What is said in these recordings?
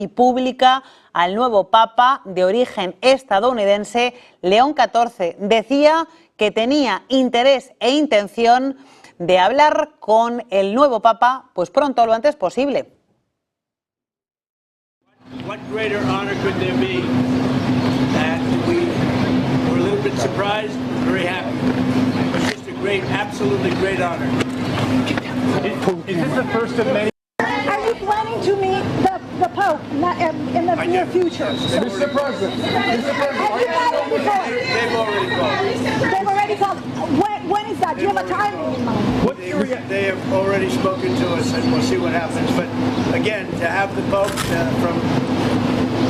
y pública al nuevo Papa de origen estadounidense, León XIV. Decía que tenía interés e intención de hablar con el nuevo Papa pues pronto, lo antes posible. What greater honor could there be? That we were a little bit surprised, very happy. It's just a great, absolutely great honor. Is this the first of many? Are you planning to meet the Pope in the near future? Mr. President, Have you met him before? They've already called. They've already called. When is that? Do you have a timing in mind? They have already spoken to us, and we'll see what happens. But again, to have the Pope from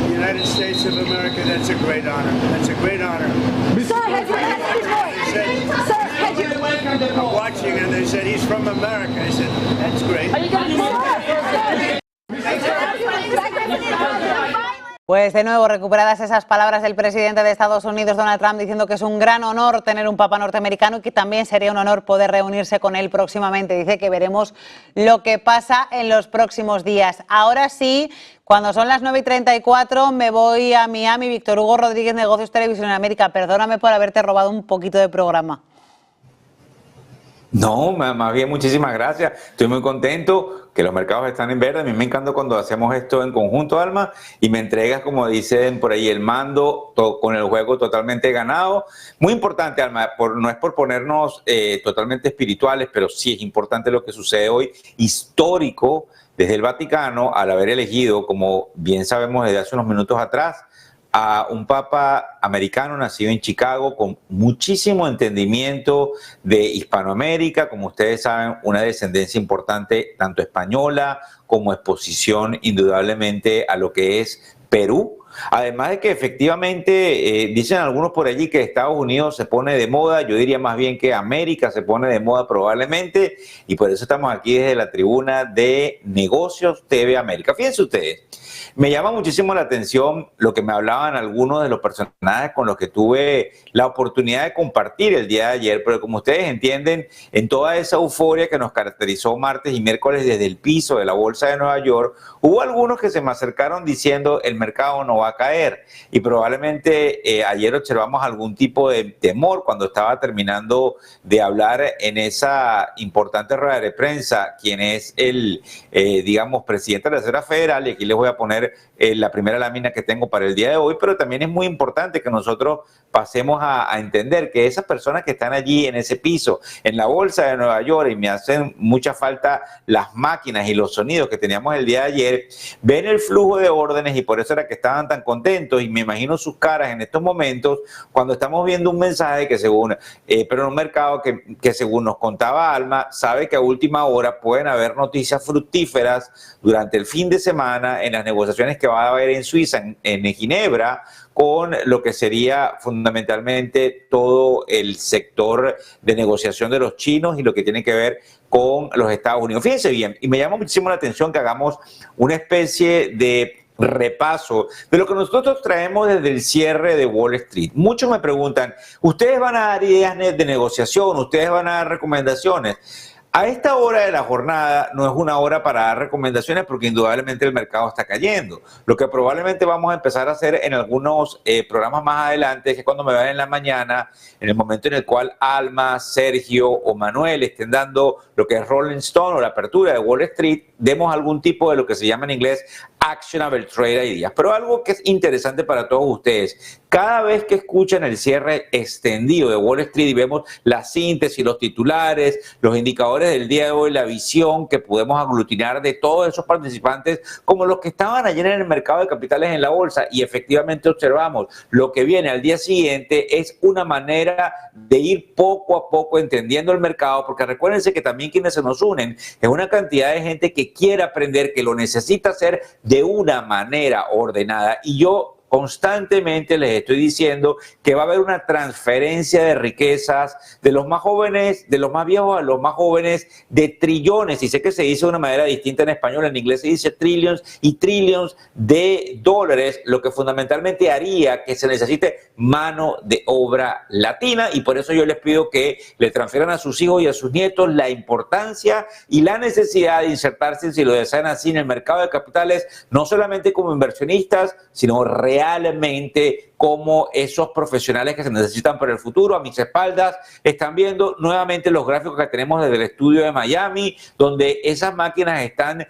the United States of America, that's a great honor. That's a great honor. Sir, have you met him before? Sir, have you? I'm watching, and they said he's from America. I said that's great. Are you going to? Pues de nuevo recuperadas esas palabras del presidente de Estados Unidos, Donald Trump, diciendo que es un gran honor tener un papa norteamericano y que también sería un honor poder reunirse con él próximamente. Dice que veremos lo que pasa en los próximos días. Ahora sí, cuando son las 9:34 me voy a Miami. Víctor Hugo Rodríguez, Negocios Televisión en América. Perdóname por haberte robado un poquito de programa. No, más bien muchísimas gracias. Estoy muy contento que los mercados están en verde. A mí me encanta cuando hacemos esto en conjunto, Alma, y me entregas, como dicen por ahí, el mando con el juego totalmente ganado. Muy importante, Alma, no es por ponernos totalmente espirituales, pero sí es importante lo que sucede hoy, histórico desde el Vaticano, al haber elegido, como bien sabemos desde hace unos minutos atrás, a un papa americano nacido en Chicago con muchísimo entendimiento de Hispanoamérica, como ustedes saben, una descendencia importante tanto española como exposición indudablemente a lo que es Perú. Además de que efectivamente dicen algunos por allí que Estados Unidos se pone de moda, yo diría más bien que América se pone de moda probablemente, y por eso estamos aquí desde la tribuna de Negocios TV América. Fíjense ustedes, me llama muchísimo la atención lo que me hablaban algunos de los personajes con los que tuve la oportunidad de compartir el día de ayer, pero como ustedes entienden, en toda esa euforia que nos caracterizó martes y miércoles desde el piso de la Bolsa de Nueva York, hubo algunos que se me acercaron diciendo el mercado no va a caer, y probablemente ayer observamos algún tipo de temor cuando estaba terminando de hablar en esa importante rueda de prensa quien es el, digamos, presidente de la Reserva Federal, y aquí les voy a poner la primera lámina que tengo para el día de hoy, pero también es muy importante que nosotros pasemos a entender que esas personas que están allí en ese piso, en la Bolsa de Nueva York, y me hacen mucha falta las máquinas y los sonidos que teníamos el día de ayer, ven el flujo de órdenes y por eso era que estaban tan contentos, y me imagino sus caras en estos momentos cuando estamos viendo un mensaje que según, pero en un mercado que según nos contaba Alma, sabe que a última hora pueden haber noticias fructíferas durante el fin de semana en las negociaciones que va a haber en Suiza, en Ginebra, con lo que sería fundamentalmente todo el sector de negociación de los chinos y lo que tiene que ver con los Estados Unidos. Fíjense bien, y me llama muchísimo la atención que hagamos una especie de repaso de lo que nosotros traemos desde el cierre de Wall Street. Muchos me preguntan, ¿ustedes van a dar ideas de negociación? ¿Ustedes van a dar recomendaciones? A esta hora de la jornada no es una hora para dar recomendaciones porque indudablemente el mercado está cayendo. Lo que probablemente vamos a empezar a hacer en algunos programas más adelante es que cuando me vean en la mañana, en el momento en el cual Alma, Sergio o Manuel estén dando lo que es Rolling Stone o la apertura de Wall Street, demos algún tipo de lo que se llama en inglés Actionable Trade Ideas. Pero algo que es interesante para todos ustedes, cada vez que escuchan el cierre extendido de Wall Street y vemos la síntesis, los titulares, los indicadores del día de hoy, la visión que podemos aglutinar de todos esos participantes como los que estaban ayer en el mercado de capitales en la bolsa, y efectivamente observamos lo que viene al día siguiente es una manera de ir poco a poco entendiendo el mercado, porque recuérdense que también quienes se nos unen es una cantidad de gente que quiere aprender, que lo necesita hacer de una manera ordenada, y yo constantemente les estoy diciendo que va a haber una transferencia de riquezas de los más jóvenes, de los más viejos a los más jóvenes, de trillones, y sé que se dice de una manera distinta en español, en inglés se dice trillions y trillions de dólares, lo que fundamentalmente haría que se necesite mano de obra latina, y por eso yo les pido que le transfieran a sus hijos y a sus nietos la importancia y la necesidad de insertarse, si lo desean así, en el mercado de capitales, no solamente como inversionistas, sino realmente como esos profesionales que se necesitan para el futuro. A mis espaldas están viendo nuevamente los gráficos que tenemos desde el estudio de Miami, donde esas máquinas están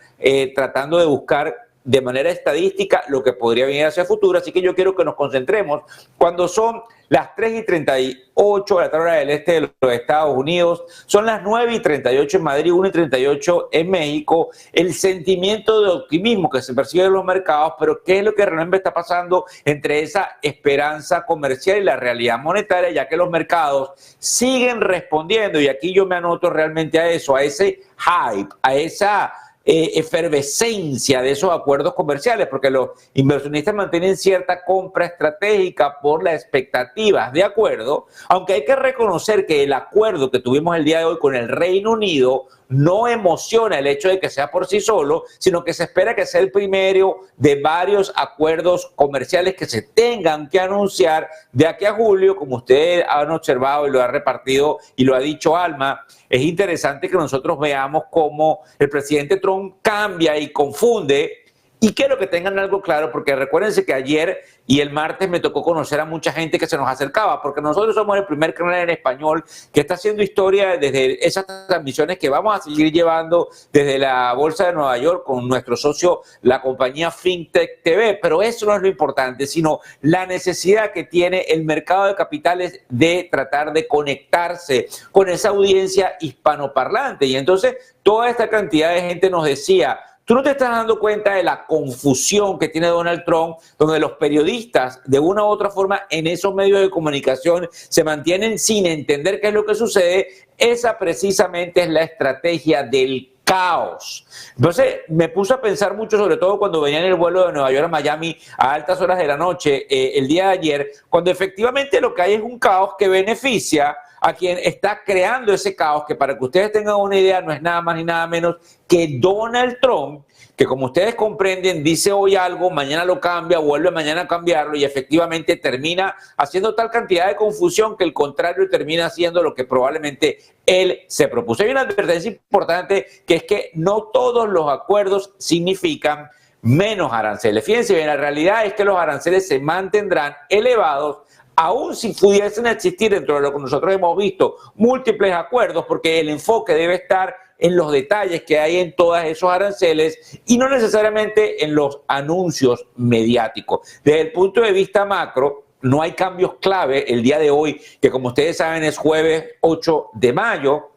tratando de buscar de manera estadística lo que podría venir hacia el futuro. Así que yo quiero que nos concentremos cuando son las 3:38 de la tarde del este de los Estados Unidos, son las 9:38 en Madrid, 1:38 en México, el sentimiento de optimismo que se percibe en los mercados, pero ¿qué es lo que realmente está pasando entre esa esperanza comercial y la realidad monetaria? Ya que los mercados siguen respondiendo, y aquí yo me anoto realmente a eso, a ese hype, a esa efervescencia de esos acuerdos comerciales, porque los inversionistas mantienen cierta compra estratégica por las expectativas de acuerdo, aunque hay que reconocer que el acuerdo que tuvimos el día de hoy con el Reino Unido no emociona el hecho de que sea por sí solo, sino que se espera que sea el primero de varios acuerdos comerciales que se tengan que anunciar de aquí a julio, como ustedes han observado y lo ha repartido y lo ha dicho Alma. Es interesante que nosotros veamos cómo el presidente Trump cambia y confunde. Y quiero que tengan algo claro, porque recuérdense que ayer y el martes me tocó conocer a mucha gente que se nos acercaba, porque nosotros somos el primer canal en español que está haciendo historia desde esas transmisiones que vamos a seguir llevando desde la Bolsa de Nueva York con nuestro socio, la compañía FinTech TV. Pero eso no es lo importante, sino la necesidad que tiene el mercado de capitales de tratar de conectarse con esa audiencia hispanoparlante. Y entonces toda esta cantidad de gente nos decía: ¿tú no te estás dando cuenta de la confusión que tiene Donald Trump, donde los periodistas, de una u otra forma, en esos medios de comunicación se mantienen sin entender qué es lo que sucede? Esa precisamente es la estrategia del caos. Entonces me puse a pensar mucho, sobre todo cuando venía en el vuelo de Nueva York a Miami a altas horas de la noche el día de ayer, cuando efectivamente lo que hay es un caos que beneficia a quien está creando ese caos, que para que ustedes tengan una idea no es nada más ni nada menos que Donald Trump, que como ustedes comprenden dice hoy algo, mañana lo cambia, vuelve mañana a cambiarlo y efectivamente termina haciendo tal cantidad de confusión que el contrario termina haciendo lo que probablemente él se propuso. Hay una advertencia importante, que es que no todos los acuerdos significan menos aranceles. Fíjense bien, la realidad es que los aranceles se mantendrán elevados aún si pudiesen existir dentro de lo que nosotros hemos visto múltiples acuerdos, porque el enfoque debe estar en los detalles que hay en todos esos aranceles y no necesariamente en los anuncios mediáticos. Desde el punto de vista macro, no hay cambios clave el día de hoy, que como ustedes saben es jueves 8 de mayo,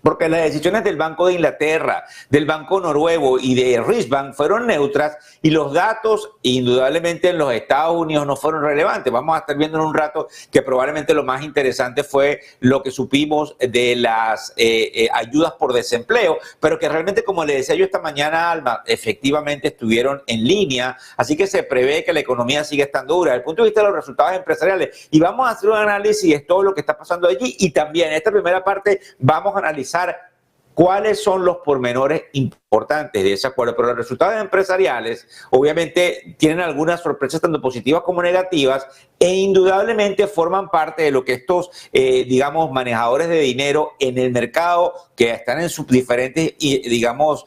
porque las decisiones del Banco de Inglaterra, del Banco Noruego y de Riksbank fueron neutras y los datos indudablemente en los Estados Unidos no fueron relevantes. Vamos a estar viendo en un rato que probablemente lo más interesante fue lo que supimos de las ayudas por desempleo, pero que realmente, como le decía yo esta mañana a Alma, efectivamente estuvieron en línea, así que se prevé que la economía siga estando dura. Desde el punto de vista de los resultados empresariales, y vamos a hacer un análisis de todo lo que está pasando allí, y también en esta primera parte vamos a analizar cuáles son los pormenores importantes de ese acuerdo. Pero los resultados empresariales obviamente tienen algunas sorpresas tanto positivas como negativas e indudablemente forman parte de lo que estos, digamos, manejadores de dinero en el mercado, que están en sus diferentes, digamos,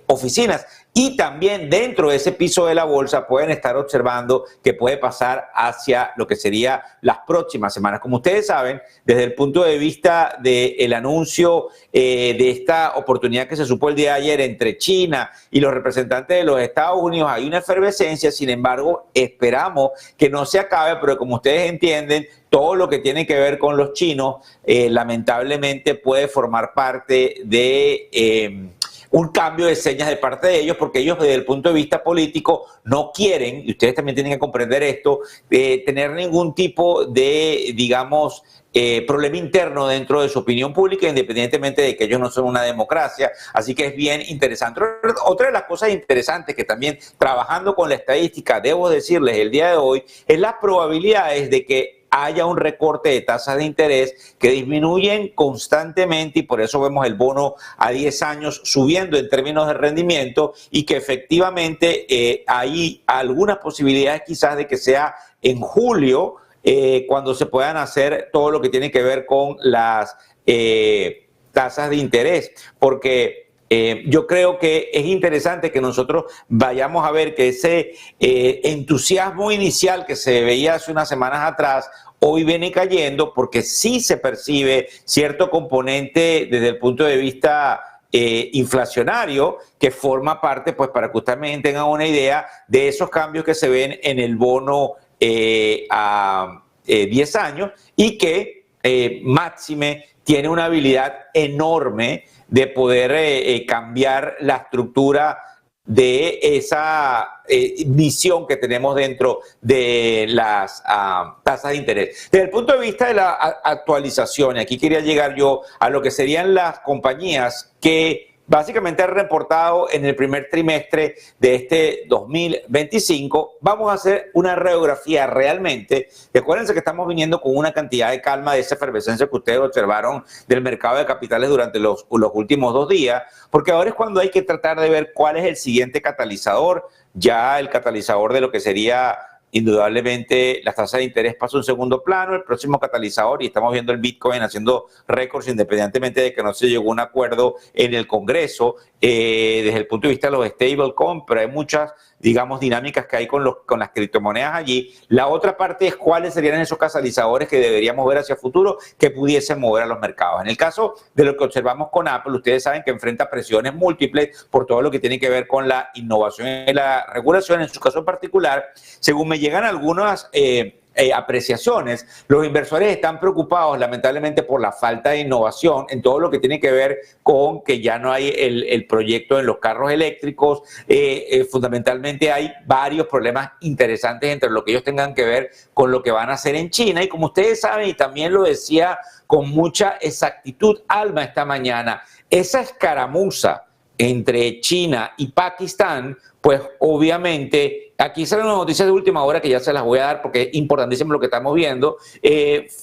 oficinas, y también dentro de ese piso de la bolsa pueden estar observando que puede pasar hacia lo que sería las próximas semanas. Como ustedes saben, desde el punto de vista del anuncio de esta oportunidad que se supo el día de ayer entre China y los representantes de los Estados Unidos, hay una efervescencia. Sin embargo, esperamos que no se acabe, pero como ustedes entienden, todo lo que tiene que ver con los chinos lamentablemente puede formar parte de un cambio de señas de parte de ellos, porque ellos desde el punto de vista político no quieren, y ustedes también tienen que comprender esto, tener ningún tipo de, digamos, problema interno dentro de su opinión pública, independientemente de que ellos no son una democracia. Así que es bien interesante. Otra de las cosas interesantes que también, trabajando con la estadística, debo decirles el día de hoy, es las probabilidades de que haya un recorte de tasas de interés que disminuyen constantemente, y por eso vemos el bono a 10 años subiendo en términos de rendimiento, y que efectivamente hay algunas posibilidades quizás de que sea en julio cuando se puedan hacer todo lo que tiene que ver con las tasas de interés, porque yo creo que es interesante que nosotros vayamos a ver que ese entusiasmo inicial que se veía hace unas semanas atrás hoy viene cayendo, porque sí se percibe cierto componente desde el punto de vista inflacionario que forma parte, pues para que ustedes también tengan una idea de esos cambios que se ven en el bono a 10 años, y que máxime tiene una habilidad enorme de poder cambiar la estructura de esa visión que tenemos dentro de las tasas de interés. Desde el punto de vista de la actualización, aquí quería llegar yo a lo que serían las compañías que básicamente han reportado en el primer trimestre de este 2025. Vamos a hacer una radiografía realmente. Recuérdense que estamos viniendo con una cantidad de calma de esa efervescencia que ustedes observaron del mercado de capitales durante los últimos 2 días, porque ahora es cuando hay que tratar de ver cuál es el siguiente catalizador. Ya el catalizador de lo que sería indudablemente las tasas de interés pasa a un segundo plano. El próximo catalizador, y estamos viendo el Bitcoin haciendo récords independientemente de que no se llegó a un acuerdo en el Congreso desde el punto de vista de los stablecoins, pero hay muchas, digamos, dinámicas que hay con las criptomonedas allí. La otra parte es cuáles serían esos catalizadores que deberíamos ver hacia futuro que pudiesen mover a los mercados. En el caso de lo que observamos con Apple, ustedes saben que enfrenta presiones múltiples por todo lo que tiene que ver con la innovación y la regulación. En su caso en particular, según me llegan algunas apreciaciones, los inversores están preocupados lamentablemente por la falta de innovación en todo lo que tiene que ver con que ya no hay el proyecto en los carros eléctricos. Fundamentalmente hay varios problemas interesantes entre lo que ellos tengan que ver con lo que van a hacer en China, y como ustedes saben, y también lo decía con mucha exactitud Alma esta mañana, esa escaramuza entre China y Pakistán, pues obviamente, aquí salen unas noticias de última hora que ya se las voy a dar porque es importantísimo lo que estamos viendo.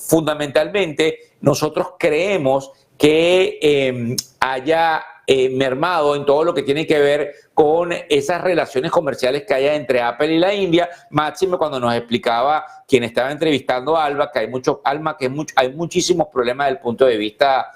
Fundamentalmente, nosotros creemos que haya mermado en todo lo que tiene que ver con esas relaciones comerciales que haya entre Apple y la India, máximo cuando nos explicaba quien estaba entrevistando a Alba, que hay muchísimos problemas desde el punto de vista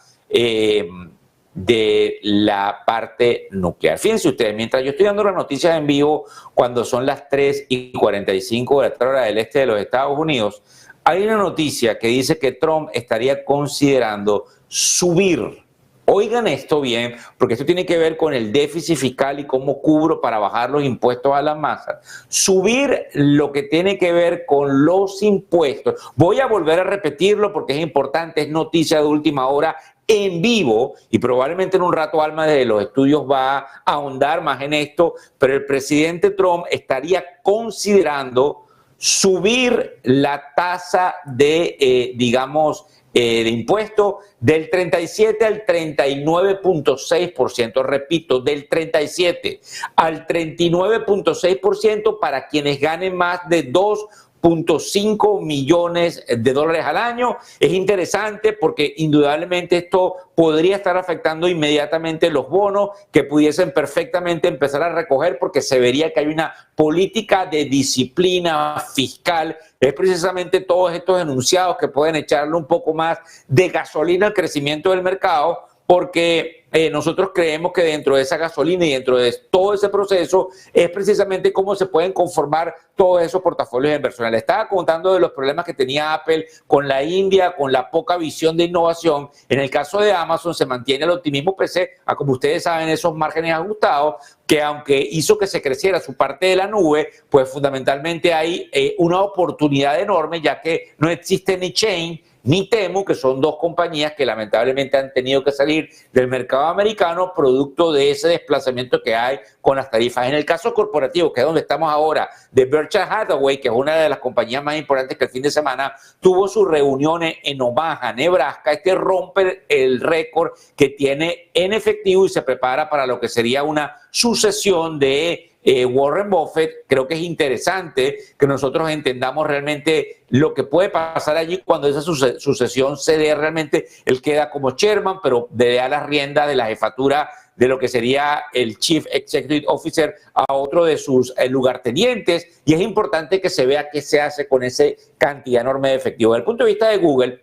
de la parte nuclear. Fíjense ustedes, mientras yo estoy dando las noticias en vivo, cuando son las 3:45 de la hora del este de los Estados Unidos, hay una noticia que dice que Trump estaría considerando subir. Oigan esto bien, porque esto tiene que ver con el déficit fiscal y cómo cubro para bajar los impuestos a las masas. Subir lo que tiene que ver con los impuestos. Voy a volver a repetirlo porque es importante, es noticia de última hora en vivo, y probablemente en un rato Alma desde los estudios va a ahondar más en esto, pero el presidente Trump estaría considerando subir la tasa de, de impuesto del 37 al 39.6%, repito, del 37 al 39.6% para quienes ganen más de 2.5 millones de dólares al año. Es interesante porque indudablemente esto podría estar afectando inmediatamente los bonos que pudiesen perfectamente empezar a recoger, porque se vería que hay una política de disciplina fiscal. Es precisamente todos estos enunciados que pueden echarle un poco más de gasolina al crecimiento del mercado, porque nosotros creemos que dentro de esa gasolina y dentro de todo ese proceso es precisamente cómo se pueden conformar todos esos portafolios de inversión. Le estaba contando de los problemas que tenía Apple con la India, con la poca visión de innovación. En el caso de Amazon se mantiene el optimismo pese a, como ustedes saben, esos márgenes ajustados, que aunque hizo que se creciera su parte de la nube, pues fundamentalmente hay una oportunidad enorme, ya que no existe ni chain ni Temu, que son dos compañías que lamentablemente han tenido que salir del mercado americano producto de ese desplazamiento que hay con las tarifas. En el caso corporativo, que es donde estamos ahora, de Berkshire Hathaway, que es una de las compañías más importantes que el fin de semana tuvo sus reuniones en Omaha, Nebraska, rompe el récord que tiene en efectivo y se prepara para lo que sería una sucesión de Warren Buffett. Creo que es interesante que nosotros entendamos realmente lo que puede pasar allí cuando esa sucesión se dé. Realmente él queda como chairman, pero le da las riendas de la jefatura de lo que sería el Chief Executive Officer a otro de sus lugartenientes, y es importante que se vea qué se hace con esa cantidad enorme de efectivo. Desde el punto de vista de Google,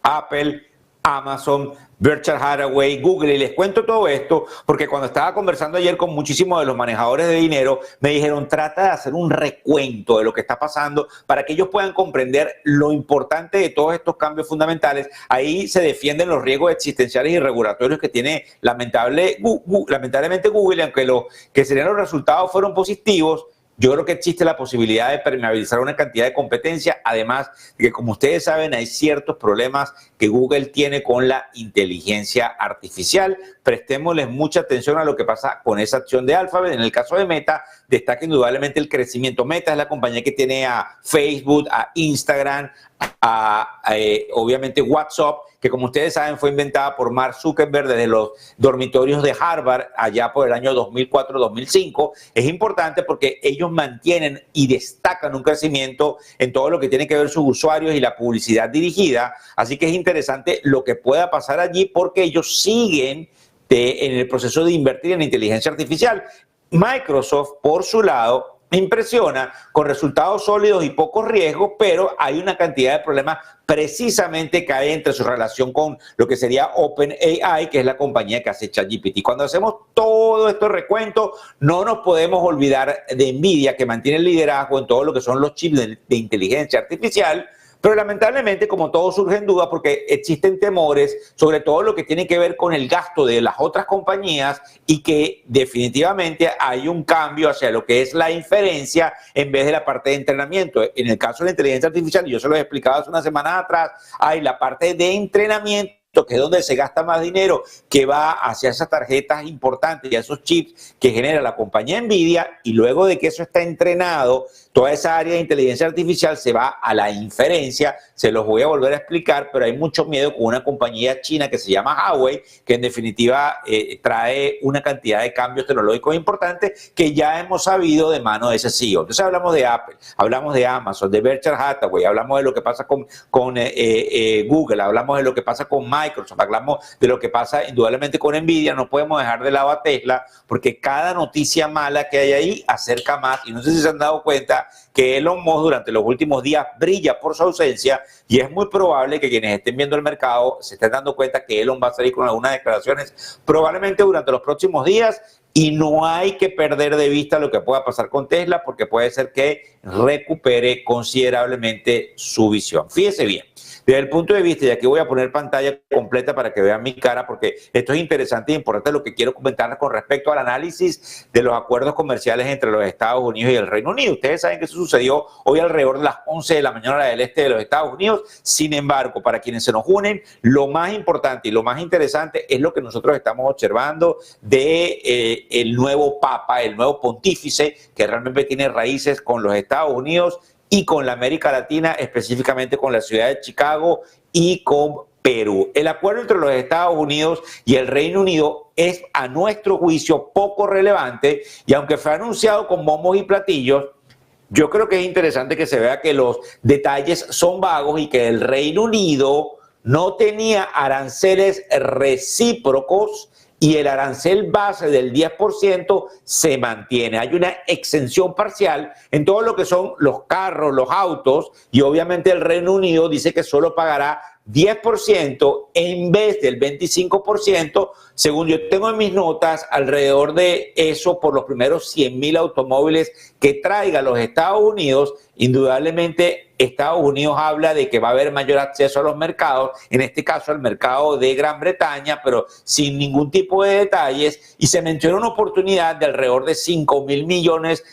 Apple, Amazon, Berkshire Hathaway, Google, y les cuento todo esto porque cuando estaba conversando ayer con muchísimos de los manejadores de dinero, me dijeron, trata de hacer un recuento de lo que está pasando para que ellos puedan comprender lo importante de todos estos cambios fundamentales. Ahí se defienden los riesgos existenciales y regulatorios que tiene lamentablemente Google, aunque lo que serían los resultados fueron positivos. Yo creo que existe la posibilidad de permeabilizar una cantidad de competencia, además de que, como ustedes saben, hay ciertos problemas que Google tiene con la inteligencia artificial. Prestémosles mucha atención a lo que pasa con esa acción de Alphabet. En el caso de Meta, destaca indudablemente el crecimiento. Meta es la compañía que tiene a Facebook, a Instagram, obviamente WhatsApp, que como ustedes saben fue inventada por Mark Zuckerberg desde los dormitorios de Harvard allá por el año 2004-2005. Es importante porque ellos mantienen y destacan un crecimiento en todo lo que tiene que ver sus usuarios y la publicidad dirigida. Así que es interesante lo que pueda pasar allí porque ellos siguen en el proceso de invertir en inteligencia artificial. Microsoft, por su lado, impresiona con resultados sólidos y pocos riesgos, pero hay una cantidad de problemas precisamente que hay entre su relación con lo que sería OpenAI, que es la compañía que hace ChatGPT. Cuando hacemos todo estos recuentos, no nos podemos olvidar de Nvidia, que mantiene el liderazgo en todo lo que son los chips de inteligencia artificial. Pero lamentablemente, como todo, surgen dudas porque existen temores sobre todo lo que tiene que ver con el gasto de las otras compañías y que definitivamente hay un cambio hacia lo que es la inferencia en vez de la parte de entrenamiento. En el caso de la inteligencia artificial, yo se lo he explicado hace una semana atrás, hay la parte de entrenamiento, que es donde se gasta más dinero, que va hacia esas tarjetas importantes y a esos chips que genera la compañía Nvidia, y luego de que eso está entrenado, toda esa área de inteligencia artificial se va a la inferencia. Se los voy a volver a explicar, pero hay mucho miedo con una compañía china que se llama Huawei, que en definitiva trae una cantidad de cambios tecnológicos importantes que ya hemos sabido de mano de ese CEO. Entonces hablamos de Apple, hablamos de Amazon, de Berkshire Hathaway, hablamos de lo que pasa con Google, hablamos de lo que pasa con Microsoft, hablamos de lo que pasa indudablemente con Nvidia. No podemos dejar de lado a Tesla porque cada noticia mala que hay ahí acerca más, y no sé si se han dado cuenta que Elon Musk durante los últimos días brilla por su ausencia, y es muy probable que quienes estén viendo el mercado se estén dando cuenta que Elon va a salir con algunas declaraciones probablemente durante los próximos días, y no hay que perder de vista lo que pueda pasar con Tesla porque puede ser que recupere considerablemente su visión. Fíjese bien. Desde el punto de vista, y aquí voy a poner pantalla completa para que vean mi cara, porque esto es interesante y importante lo que quiero comentar con respecto al análisis de los acuerdos comerciales entre los Estados Unidos y el Reino Unido. Ustedes saben que eso sucedió hoy alrededor de las 11 de la mañana hora del este de los Estados Unidos. Sin embargo, para quienes se nos unen, lo más importante y lo más interesante es lo que nosotros estamos observando de el nuevo Papa, el nuevo pontífice, que realmente tiene raíces con los Estados Unidos y con la América Latina, específicamente con la ciudad de Chicago y con Perú. El acuerdo entre los Estados Unidos y el Reino Unido es, a nuestro juicio, poco relevante, y aunque fue anunciado con bombos y platillos, yo creo que es interesante que se vea que los detalles son vagos y que el Reino Unido no tenía aranceles recíprocos y el arancel base del 10% se mantiene. Hay una exención parcial en todo lo que son los carros, los autos, y obviamente el Reino Unido dice que solo pagará 10% en vez del 25%, según yo tengo en mis notas, alrededor de eso por los primeros 100,000 automóviles que traiga los Estados Unidos. Indudablemente Estados Unidos habla de que va a haber mayor acceso a los mercados, en este caso al mercado de Gran Bretaña, pero sin ningún tipo de detalles, y se menciona una oportunidad de alrededor de $5.000 millones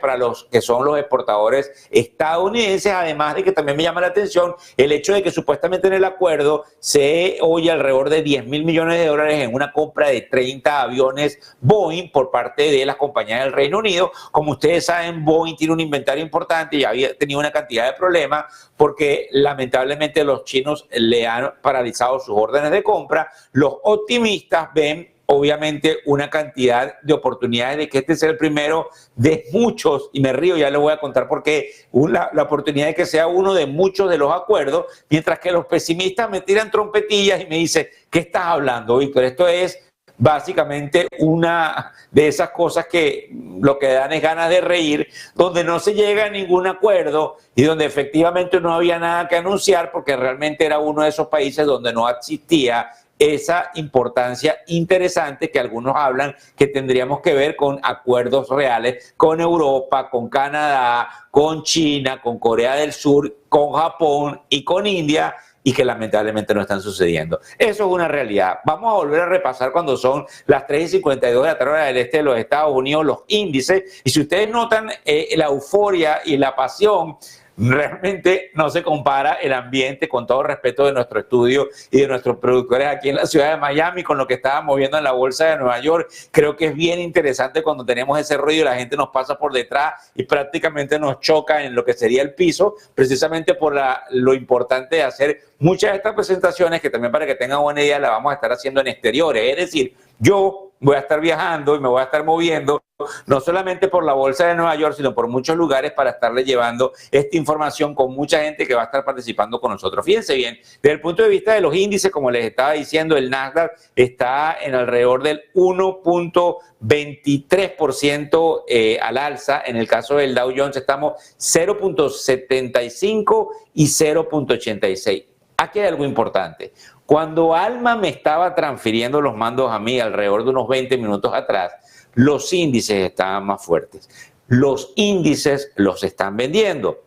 para los que son los exportadores estadounidenses, además de que también me llama la atención el hecho de que supuestamente en el acuerdo se oye alrededor de $10.000 millones en una compra de 30 aviones Boeing por parte de las compañías del Reino Unido. Como ustedes saben, Boeing tiene un inventario importante y había tenido una cantidad de problemas porque lamentablemente los chinos le han paralizado sus órdenes de compra. Los optimistas ven obviamente una cantidad de oportunidades de que este sea el primero de muchos, y me río, ya les voy a contar por qué, la oportunidad de que sea uno de muchos de los acuerdos, mientras que los pesimistas me tiran trompetillas y me dicen, ¿qué estás hablando, Víctor? Esto es básicamente una de esas cosas que lo que dan es ganas de reír, donde no se llega a ningún acuerdo y donde efectivamente no había nada que anunciar porque realmente era uno de esos países donde no existía esa importancia interesante que algunos hablan que tendríamos que ver con acuerdos reales con Europa, con Canadá, con China, con Corea del Sur, con Japón y con India, y que lamentablemente no están sucediendo. Eso es una realidad. Vamos a volver a repasar cuando son las 3:52 de la tarde hora del este de los Estados Unidos, los índices, y si ustedes notan la euforia y la pasión, realmente no se compara el ambiente, con todo respeto de nuestro estudio y de nuestros productores aquí en la ciudad de Miami, con lo que estábamos viendo en la bolsa de Nueva York. Creo que es bien interesante cuando tenemos ese ruido y la gente nos pasa por detrás y prácticamente nos choca en lo que sería el piso, precisamente por lo importante de hacer muchas de estas presentaciones, que también, para que tengan buena idea, las vamos a estar haciendo en exteriores. Es decir, yo voy a estar viajando y me voy a estar moviendo no solamente por la bolsa de Nueva York, sino por muchos lugares para estarle llevando esta información con mucha gente que va a estar participando con nosotros. Fíjense bien, desde el punto de vista de los índices, como les estaba diciendo, el Nasdaq está en alrededor del 1.23% al alza. En el caso del Dow Jones estamos 0.75 y 0.86. Aquí hay algo importante. Cuando Alma me estaba transfiriendo los mandos a mí alrededor de unos 20 minutos atrás, los índices estaban más fuertes. Los índices los están vendiendo.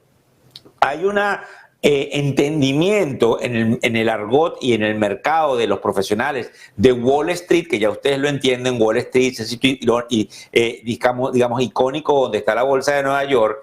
Hay un entendimiento en el argot y en el mercado de los profesionales de Wall Street, que ya ustedes lo entienden. Wall Street es digamos icónico, donde está la bolsa de Nueva York,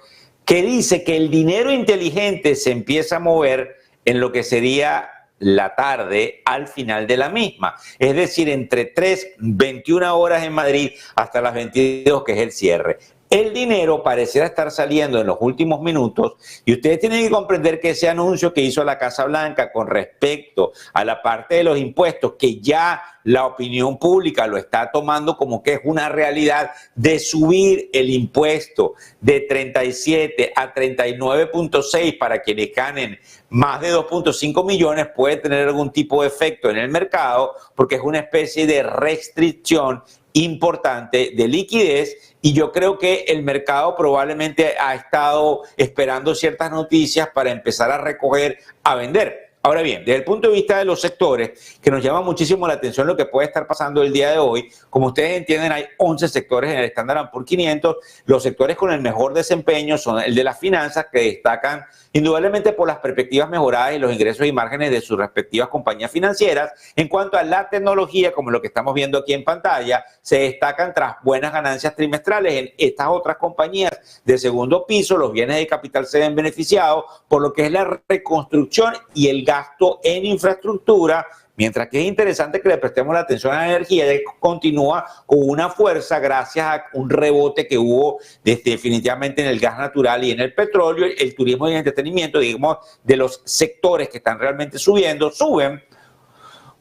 que dice que el dinero inteligente se empieza a mover en lo que sería la tarde al final de la misma, es decir, entre 21 horas en Madrid hasta las 22, que es el cierre. El dinero pareciera estar saliendo en los últimos minutos, y ustedes tienen que comprender que ese anuncio que hizo la Casa Blanca con respecto a la parte de los impuestos, que ya la opinión pública lo está tomando como que es una realidad, de subir el impuesto de 37 a 39.6 para quienes ganen más de 2.5 millones, puede tener algún tipo de efecto en el mercado, porque es una especie de restricción importante de liquidez, y yo creo que el mercado probablemente ha estado esperando ciertas noticias para empezar a recoger, a vender. Ahora bien, desde el punto de vista de los sectores, que nos llama muchísimo la atención lo que puede estar pasando el día de hoy, como ustedes entienden, hay 11 sectores en el Standard & Poor's 500. Los sectores con el mejor desempeño son el de las finanzas, que destacan indudablemente por las perspectivas mejoradas y los ingresos y márgenes de sus respectivas compañías financieras. En cuanto a la tecnología, como lo que estamos viendo aquí en pantalla, se destacan tras buenas ganancias trimestrales. En estas otras compañías de segundo piso, los bienes de capital se ven beneficiados por lo que es la reconstrucción y el gasto en infraestructura, mientras que es interesante que le prestemos la atención a la energía, ya que continúa con una fuerza gracias a un rebote que hubo definitivamente en el gas natural y en el petróleo. El turismo y el entretenimiento, digamos, de los sectores que están realmente suben,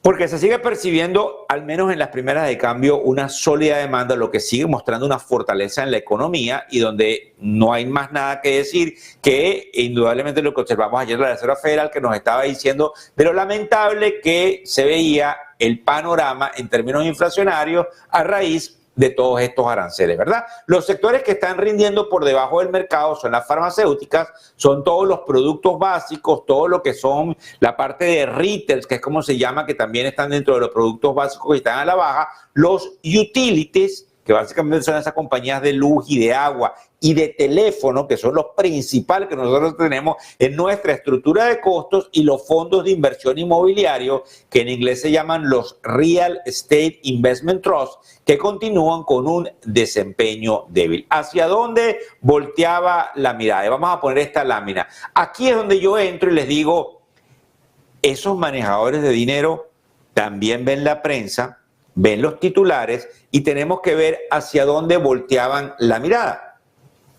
porque se sigue percibiendo, al menos en las primeras de cambio, una sólida demanda, lo que sigue mostrando una fortaleza en la economía, y donde no hay más nada que decir que indudablemente lo que observamos ayer de la Reserva Federal, que nos estaba diciendo de lo lamentable que se veía el panorama en términos inflacionarios a raíz de todos estos aranceles, ¿verdad? Los sectores que están rindiendo por debajo del mercado son las farmacéuticas, son todos los productos básicos, todo lo que son la parte de retail, que es como se llama, que también están dentro de los productos básicos y están a la baja, los utilities, que básicamente son esas compañías de luz y de agua y de teléfono, que son los principales que nosotros tenemos en nuestra estructura de costos, y los fondos de inversión inmobiliario, que en inglés se llaman los Real Estate Investment Trust, que continúan con un desempeño débil. ¿Hacia dónde volteaba la mirada? Y vamos a poner esta lámina. Aquí es donde yo entro y les digo, esos manejadores de dinero también ven la prensa, ven los titulares, y tenemos que ver hacia dónde volteaban la mirada.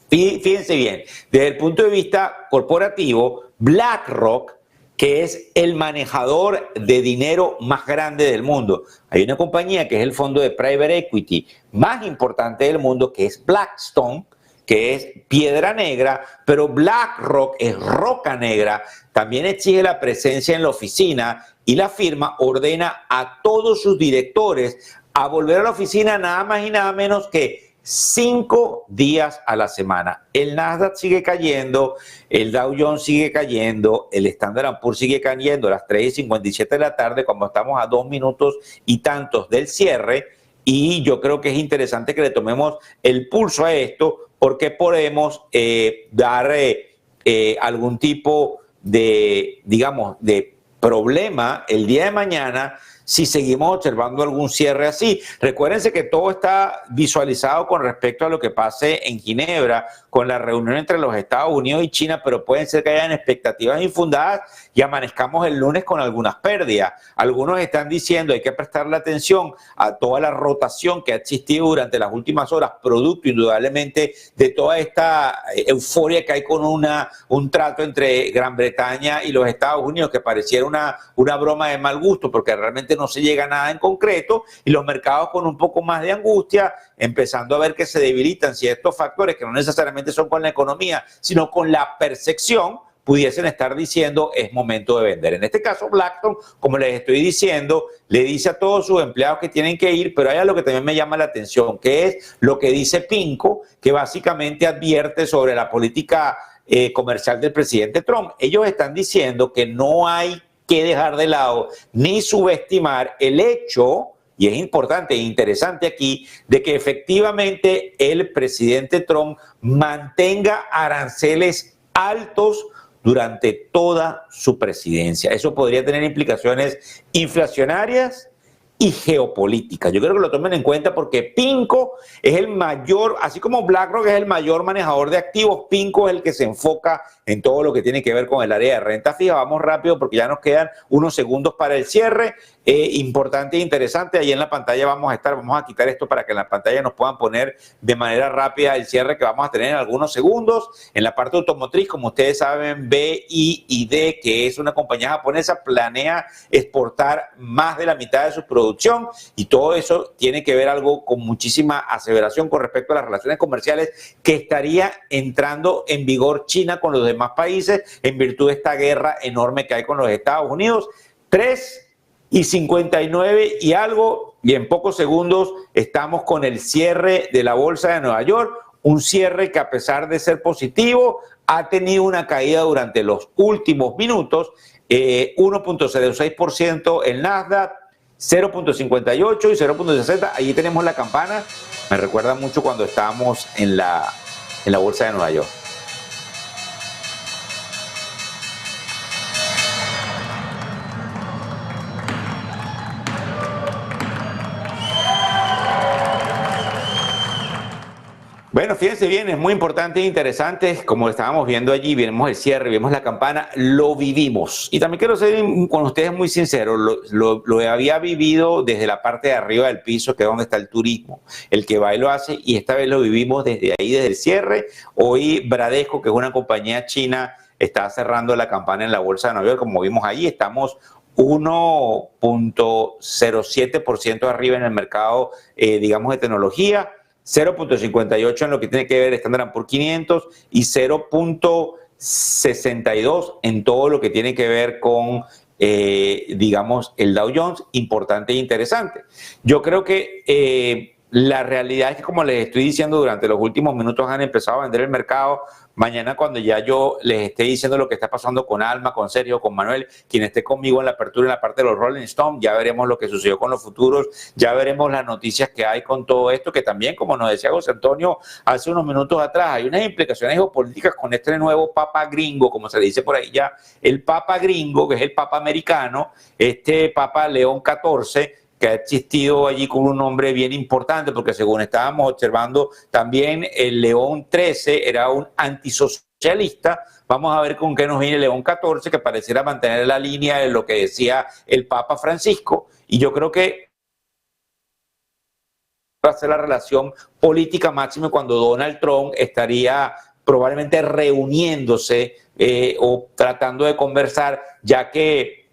Fíjense bien, desde el punto de vista corporativo, BlackRock, que es el manejador de dinero más grande del mundo. Hay una compañía que es el fondo de private equity más importante del mundo, que es Blackstone, que es piedra negra, pero BlackRock es roca negra. También exige la presencia en la oficina, y la firma ordena a todos sus directores a volver a la oficina nada más y nada menos que 5 días a la semana. El Nasdaq sigue cayendo, el Dow Jones sigue cayendo, el Standard & Poor's sigue cayendo a las 3:57 de la tarde, cuando estamos a 2 minutos y tantos del cierre, y yo creo que es interesante que le tomemos el pulso a esto, porque podemos dar algún tipo de, digamos, de problema el día de mañana si seguimos observando algún cierre así. Recuérdense que todo está visualizado con respecto a lo que pase en Ginebra con la reunión entre los Estados Unidos y China, pero pueden ser que hayan expectativas infundadas y amanezcamos el lunes con algunas pérdidas. Algunos están diciendo hay que prestarle atención a toda la rotación que ha existido durante las últimas horas, producto indudablemente de toda esta euforia que hay con un trato entre Gran Bretaña y los Estados Unidos, que pareciera una broma de mal gusto, porque realmente no se llega a nada en concreto, y los mercados con un poco más de angustia, empezando a ver que se debilitan ciertos factores que no necesariamente son con la economía, sino con la percepción, pudiesen estar diciendo es momento de vender. En este caso, Blackstone, como les estoy diciendo, le dice a todos sus empleados que tienen que ir, pero hay algo que también me llama la atención, que es lo que dice PIMCO, que básicamente advierte sobre la política comercial del presidente Trump. Ellos están diciendo que no hay que dejar de lado ni subestimar el hecho, y es importante e interesante aquí, de que efectivamente el presidente Trump mantenga aranceles altos durante toda su presidencia. Eso podría tener implicaciones inflacionarias y geopolíticas. Yo creo que lo tomen en cuenta, porque PIMCO es el mayor, así como BlackRock es el mayor manejador de activos, PIMCO es el que se enfoca en todo lo que tiene que ver con el área de renta fija. Vamos rápido porque ya nos quedan unos segundos para el cierre. Importante e interesante, ahí en la pantalla vamos a quitar esto para que en la pantalla nos puedan poner de manera rápida el cierre que vamos a tener en algunos segundos. En la parte automotriz, como ustedes saben, BYD, que es una compañía japonesa, planea exportar más de la mitad de su producción, y todo eso tiene que ver algo con muchísima aseveración con respecto a las relaciones comerciales que estaría entrando en vigor China con los demás países en virtud de esta guerra enorme que hay con los Estados Unidos. 3:59 y algo, y en pocos segundos estamos con el cierre de la bolsa de Nueva York, un cierre que, a pesar de ser positivo, ha tenido una caída durante los últimos minutos, 1.06% el Nasdaq, 0.58 y 0.60. Allí tenemos la campana, me recuerda mucho cuando estábamos en la bolsa de Nueva York. Bueno, fíjense bien, es muy importante e interesante, como estábamos viendo allí, vemos el cierre, vemos la campana, lo vivimos. Y también quiero ser con ustedes muy sincero, lo había vivido desde la parte de arriba del piso, que es donde está el turismo. El que va y lo hace, y esta vez lo vivimos desde ahí, desde el cierre. Hoy Bradesco, que es una compañía china, está cerrando la campana en la bolsa de Nueva York, como vimos allí, estamos 1.07% arriba en el mercado, digamos, de tecnología, 0.58 en lo que tiene que ver Standard & Poor's 500 y 0.62 en todo lo que tiene que ver con, digamos, el Dow Jones. Importante e interesante. Yo creo que la realidad es que, como les estoy diciendo, durante los últimos minutos han empezado a vender el mercado. Mañana, cuando ya yo les esté diciendo lo que está pasando con Alma, con Sergio, con Manuel, quien esté conmigo en la apertura, en la parte de los Rolling Stones, ya veremos lo que sucedió con los futuros, ya veremos las noticias que hay con todo esto, que también, como nos decía José Antonio hace unos minutos atrás, hay unas implicaciones geopolíticas con este nuevo papa gringo, como se le dice por ahí ya, el papa gringo, que es el papa americano, este papa León XIV, que ha existido allí con un nombre bien importante, porque según estábamos observando, también el León XIII era un antisocialista. Vamos a ver con qué nos viene León XIV, que pareciera mantener la línea de lo que decía el Papa Francisco, y yo creo que va a ser la relación política máxima cuando Donald Trump estaría probablemente reuniéndose o tratando de conversar, ya que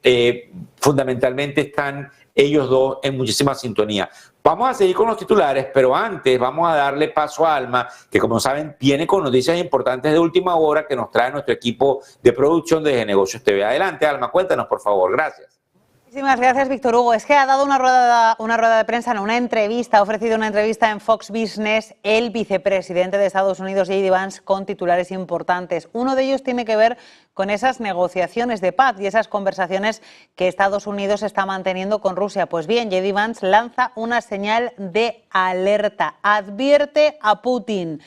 fundamentalmente están ellos dos en muchísima sintonía. Vamos a seguir con los titulares, pero antes vamos a darle paso a Alma, que, como saben, viene con noticias importantes de última hora que nos trae nuestro equipo de producción de Negocios TV. Adelante, Alma, cuéntanos, por favor. Gracias. Muchísimas gracias, Víctor Hugo. Es que ha dado una rueda de prensa, no, una entrevista, ha ofrecido una entrevista en Fox Business el vicepresidente de Estados Unidos, J.D. Vance, con titulares importantes. Uno de ellos tiene que ver con esas negociaciones de paz y esas conversaciones que Estados Unidos está manteniendo con Rusia. Pues bien, J.D. Vance lanza una señal de alerta, advierte a Putin.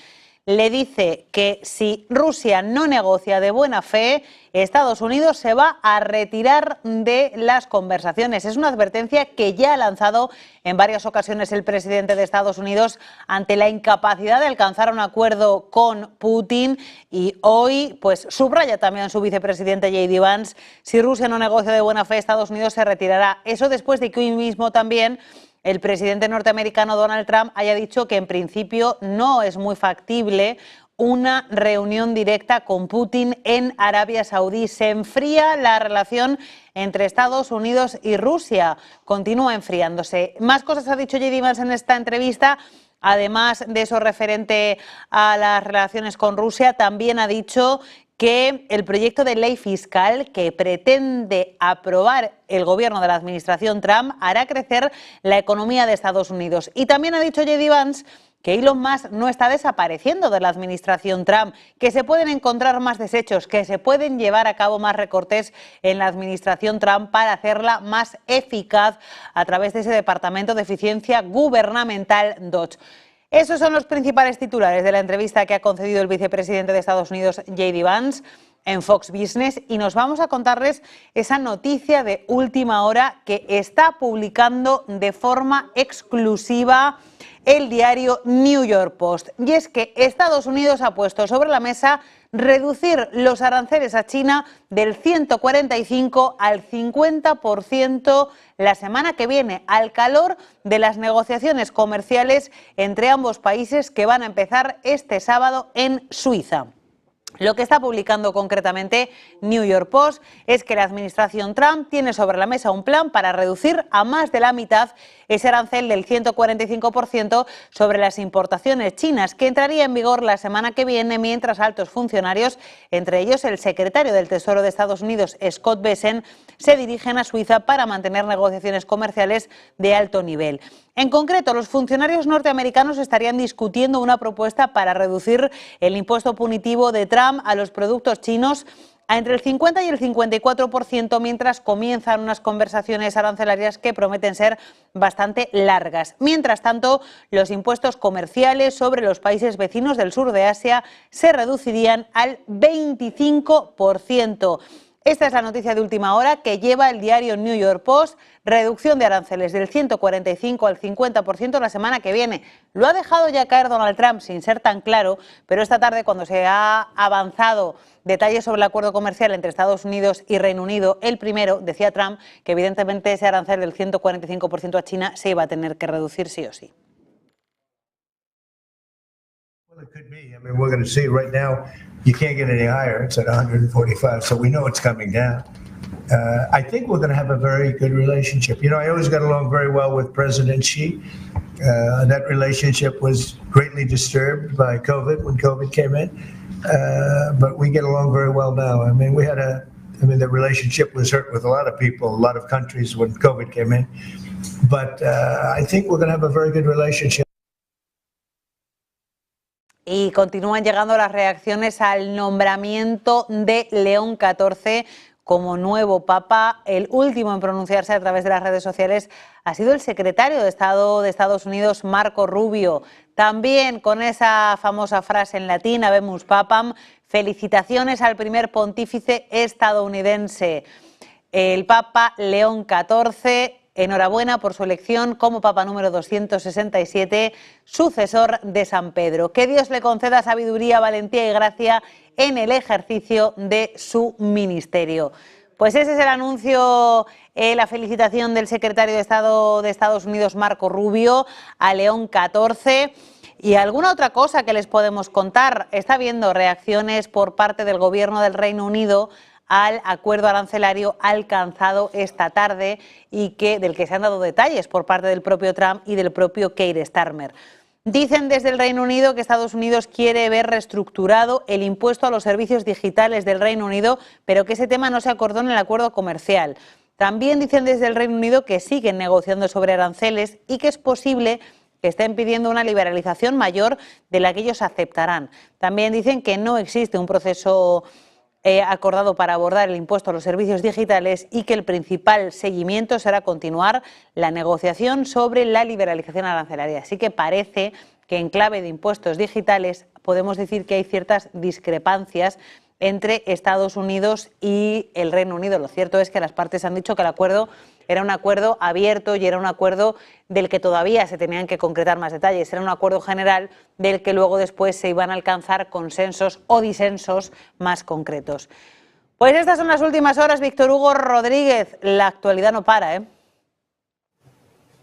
Le dice que si Rusia no negocia de buena fe, Estados Unidos se va a retirar de las conversaciones. Es una advertencia que ya ha lanzado en varias ocasiones el presidente de Estados Unidos ante la incapacidad de alcanzar un acuerdo con Putin, y hoy pues subraya también su vicepresidente J.D. Vance: si Rusia no negocia de buena fe, Estados Unidos se retirará. Eso después de que hoy mismo también el presidente norteamericano Donald Trump haya dicho que en principio no es muy factible una reunión directa con Putin en Arabia Saudí. Se enfría la relación entre Estados Unidos y Rusia, continúa enfriándose. Más cosas ha dicho J.D. Vance en esta entrevista. Además de eso referente a las relaciones con Rusia, también ha dicho que el proyecto de ley fiscal que pretende aprobar el gobierno de la administración Trump hará crecer la economía de Estados Unidos. Y también ha dicho J.D. Vance que Elon Musk no está desapareciendo de la administración Trump, que se pueden encontrar más desechos, que se pueden llevar a cabo más recortes en la administración Trump para hacerla más eficaz a través de ese Departamento de Eficiencia Gubernamental DOGE. Esos son los principales titulares de la entrevista que ha concedido el vicepresidente de Estados Unidos, J.D. Vance, en Fox Business, y nos vamos a contarles esa noticia de última hora que está publicando de forma exclusiva el diario New York Post. Y es que Estados Unidos ha puesto sobre la mesa reducir los aranceles a China del 145 al 50% la semana que viene, al calor de las negociaciones comerciales entre ambos países que van a empezar este sábado en Suiza. Lo que está publicando concretamente New York Post es que la administración Trump tiene sobre la mesa un plan para reducir a más de la mitad ese arancel del 145% sobre las importaciones chinas, que entraría en vigor la semana que viene, mientras altos funcionarios, entre ellos el secretario del Tesoro de Estados Unidos, Scott Bessent, se dirigen a Suiza para mantener negociaciones comerciales de alto nivel. En concreto, los funcionarios norteamericanos estarían discutiendo una propuesta para reducir el impuesto punitivo de Trump a los productos chinos a entre el 50 y el 54%, mientras comienzan unas conversaciones arancelarias que prometen ser bastante largas. Mientras tanto, los impuestos comerciales sobre los países vecinos del sur de Asia se reducirían al 25%. Esta es la noticia de última hora que lleva el diario New York Post: reducción de aranceles del 145 al 50% la semana que viene. Lo ha dejado ya caer Donald Trump sin ser tan claro, pero esta tarde, cuando se ha avanzado detalles sobre el acuerdo comercial entre Estados Unidos y Reino Unido, el primero, decía Trump que evidentemente ese arancel del 145% a China se iba a tener que reducir sí o sí. Well, it could be. I mean, we're going to see right now, you can't get any higher. It's at 145, so we know it's coming down. I think we're going to have a very good relationship. You know, I always got along very well with President Xi. That relationship was greatly disturbed by COVID when COVID came in, but we get along very well now. I mean, the relationship was hurt with a lot of people, a lot of countries when COVID came in, but I think we're going to have a very good relationship. Y continúan llegando las reacciones al nombramiento de León XIV como nuevo papa. El último en pronunciarse a través de las redes sociales ha sido el secretario de Estado de Estados Unidos, Marco Rubio. También con esa famosa frase en latín, Habemus Papam, felicitaciones al primer pontífice estadounidense, el Papa León XIV. Enhorabuena por su elección como Papa número 267, sucesor de San Pedro. Que Dios le conceda sabiduría, valentía y gracia en el ejercicio de su ministerio. Pues ese es el anuncio, la felicitación del secretario de Estado de Estados Unidos, Marco Rubio, a León XIV. Y alguna otra cosa que les podemos contar. Está habiendo reacciones por parte del Gobierno del Reino Unido al acuerdo arancelario alcanzado esta tarde y del que se han dado detalles por parte del propio Trump y del propio Keir Starmer. Dicen desde el Reino Unido que Estados Unidos quiere ver reestructurado el impuesto a los servicios digitales del Reino Unido, pero que ese tema no se acordó en el acuerdo comercial. También dicen desde el Reino Unido que siguen negociando sobre aranceles y que es posible que estén pidiendo una liberalización mayor de la que ellos aceptarán. También dicen que no existe un proceso acordado para abordar el impuesto a los servicios digitales y que el principal seguimiento será continuar la negociación sobre la liberalización arancelaria. Así que parece que en clave de impuestos digitales podemos decir que hay ciertas discrepancias entre Estados Unidos y el Reino Unido. Lo cierto es que las partes han dicho que el acuerdo era un acuerdo abierto y era un acuerdo del que todavía se tenían que concretar más detalles. Era un acuerdo general del que luego después se iban a alcanzar consensos o disensos más concretos. Pues estas son las últimas horas, Víctor Hugo Rodríguez. La actualidad no para, ¿eh?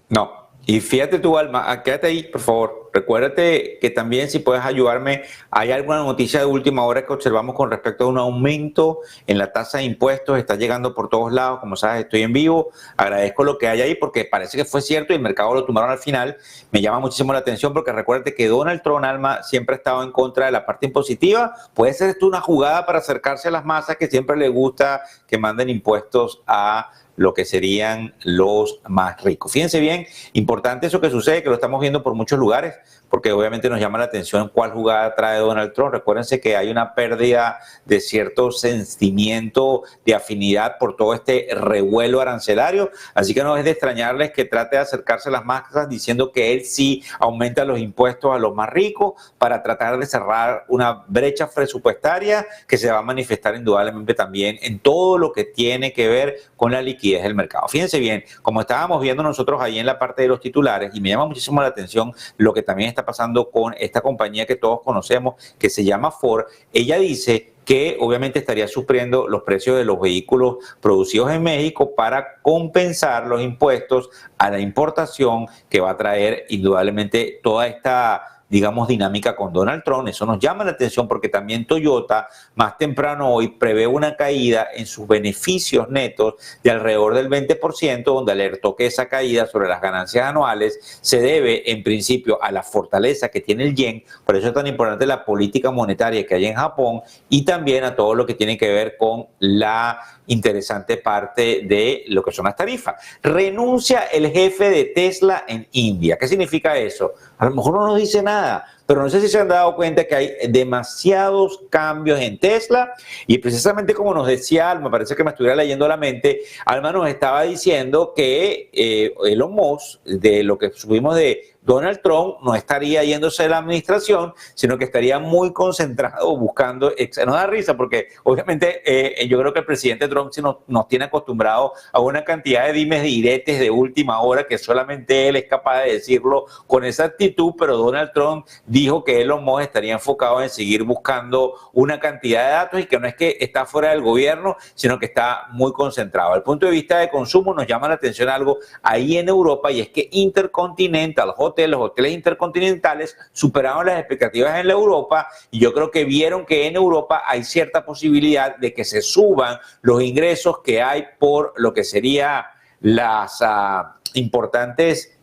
No. Y fíjate tú, Alma, quédate ahí, por favor. Recuérdate que también, si puedes ayudarme, hay alguna noticia de última hora que observamos con respecto a un aumento en la tasa de impuestos. Está llegando por todos lados, como sabes, estoy en vivo. Agradezco lo que hay ahí porque parece que fue cierto y el mercado lo tomaron al final. Me llama muchísimo la atención porque recuérdate que Donald Trump, Alma, siempre ha estado en contra de la parte impositiva. Puede ser esto una jugada para acercarse a las masas que siempre le gusta que manden impuestos a lo que serían los más ricos. Fíjense bien, importante eso que sucede, que lo estamos viendo por muchos lugares, porque obviamente nos llama la atención cuál jugada trae Donald Trump. Recuérdense que hay una pérdida de cierto sentimiento de afinidad por todo este revuelo arancelario, así que no es de extrañarles que trate de acercarse a las masas diciendo que él sí aumenta los impuestos a los más ricos para tratar de cerrar una brecha presupuestaria que se va a manifestar indudablemente también en todo lo que tiene que ver con la liquidez del mercado. Fíjense bien, como estábamos viendo nosotros ahí en la parte de los titulares, y me llama muchísimo la atención lo que también está pasando con esta compañía que todos conocemos, que se llama Ford. Ella dice que obviamente estaría sufriendo los precios de los vehículos producidos en México para compensar los impuestos a la importación que va a traer indudablemente toda esta, digamos, dinámica con Donald Trump. Eso nos llama la atención porque también Toyota más temprano hoy prevé una caída en sus beneficios netos de alrededor del 20%, donde alertó que esa caída sobre las ganancias anuales se debe en principio a la fortaleza que tiene el yen, por eso es tan importante la política monetaria que hay en Japón, y también a todo lo que tiene que ver con la interesante parte de lo que son las tarifas. Renuncia el jefe de Tesla en India. ¿Qué significa eso? A lo mejor no nos dice nada, pero no sé si se han dado cuenta que hay demasiados cambios en Tesla, y precisamente como nos decía Alma, parece que me estuviera leyendo la mente, Alma nos estaba diciendo que Elon Musk, de lo que subimos de Donald Trump, no estaría yéndose de la administración, sino que estaría muy concentrado buscando. Nos da risa porque obviamente yo creo que el presidente Trump nos tiene acostumbrados a una cantidad de dimes y diretes de última hora que solamente él es capaz de decirlo con esa actitud, pero Donald Trump dijo que Elon Musk estaría enfocado en seguir buscando una cantidad de datos y que no es que está fuera del gobierno, sino que está muy concentrado. Al punto de vista de consumo nos llama la atención algo ahí en Europa, y es que Intercontinental Hotels, los hoteles intercontinentales, superaron las expectativas en la Europa, y yo creo que vieron que en Europa hay cierta posibilidad de que se suban los ingresos que hay por lo que sería las importantes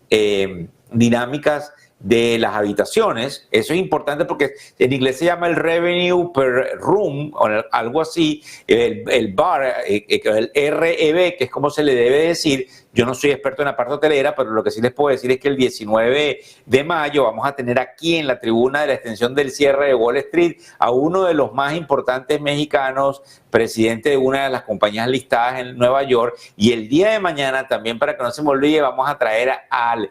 dinámicas de las habitaciones. Eso es importante porque en inglés se llama el revenue per room o algo así, el bar, el REB, que es como se le debe decir. Yo no soy experto en la parte hotelera, pero lo que sí les puedo decir es que el 19 de mayo vamos a tener aquí en la tribuna de la extensión del cierre de Wall Street a uno de los más importantes mexicanos, presidente de una de las compañías listadas en Nueva York. Y el día de mañana, también para que no se me olvide, vamos a traer al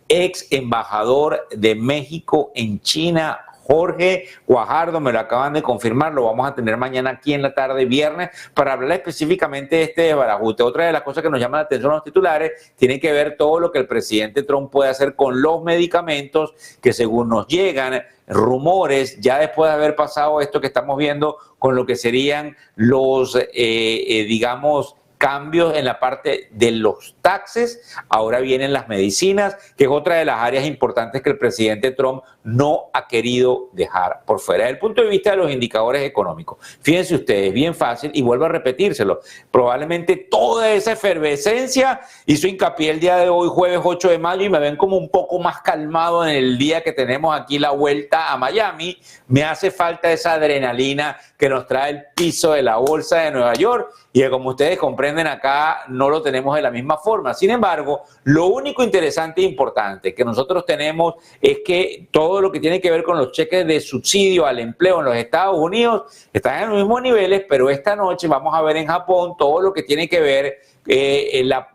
ex embajador de México en China, Jorge Guajardo, me lo acaban de confirmar, lo vamos a tener mañana aquí en la tarde, viernes, para hablar específicamente de este desbarajuste. Otra de las cosas que nos llama la atención a los titulares tiene que ver todo lo que el presidente Trump puede hacer con los medicamentos que, según nos llegan rumores, ya después de haber pasado esto que estamos viendo con lo que serían los, digamos, cambios en la parte de los taxes, ahora vienen las medicinas, que es otra de las áreas importantes que el presidente Trump no ha querido dejar por fuera. Desde el punto de vista de los indicadores económicos, fíjense ustedes, bien fácil, y vuelvo a repetírselo, probablemente toda esa efervescencia hizo hincapié el día de hoy, jueves 8 de mayo, y me ven como un poco más calmado en el día que tenemos aquí la vuelta a Miami. Me hace falta esa adrenalina que nos trae el piso de la bolsa de Nueva York, y que, como ustedes comprenden, acá no lo tenemos de la misma forma. Sin embargo, lo único interesante e importante que nosotros tenemos es que todo lo que tiene que ver con los cheques de subsidio al empleo en los Estados Unidos están en los mismos niveles, pero esta noche vamos a ver en Japón todo lo que tiene que ver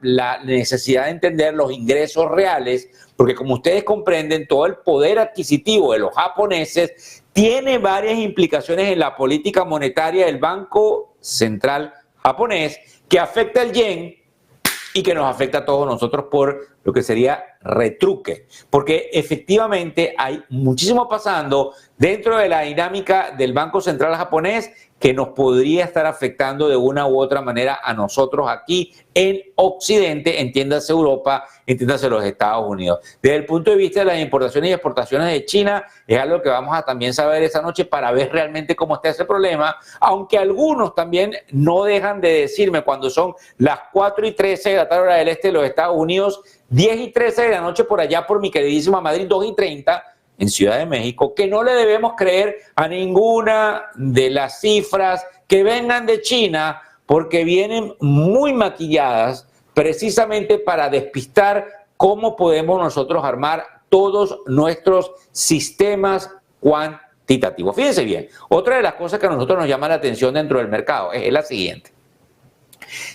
la necesidad de entender los ingresos reales, porque, como ustedes comprenden, todo el poder adquisitivo de los japoneses tiene varias implicaciones en la política monetaria del Banco Central japonés, que afecta al yen y que nos afecta a todos nosotros por lo que sería retruque, porque efectivamente hay muchísimo pasando dentro de la dinámica del Banco Central japonés que nos podría estar afectando de una u otra manera a nosotros aquí en Occidente, entiéndase Europa, entiéndase los Estados Unidos. Desde el punto de vista de las importaciones y exportaciones de China, es algo que vamos a también saber esta noche para ver realmente cómo está ese problema, aunque algunos también no dejan de decirme cuando son las 4:13 de la tarde hora del este de los Estados Unidos, 10:13 de la noche por allá por mi queridísima Madrid, 2:30 en Ciudad de México, que no le debemos creer a ninguna de las cifras que vengan de China, porque vienen muy maquilladas precisamente para despistar cómo podemos nosotros armar todos nuestros sistemas cuantitativos. Fíjense bien, otra de las cosas que a nosotros nos llama la atención dentro del mercado es la siguiente.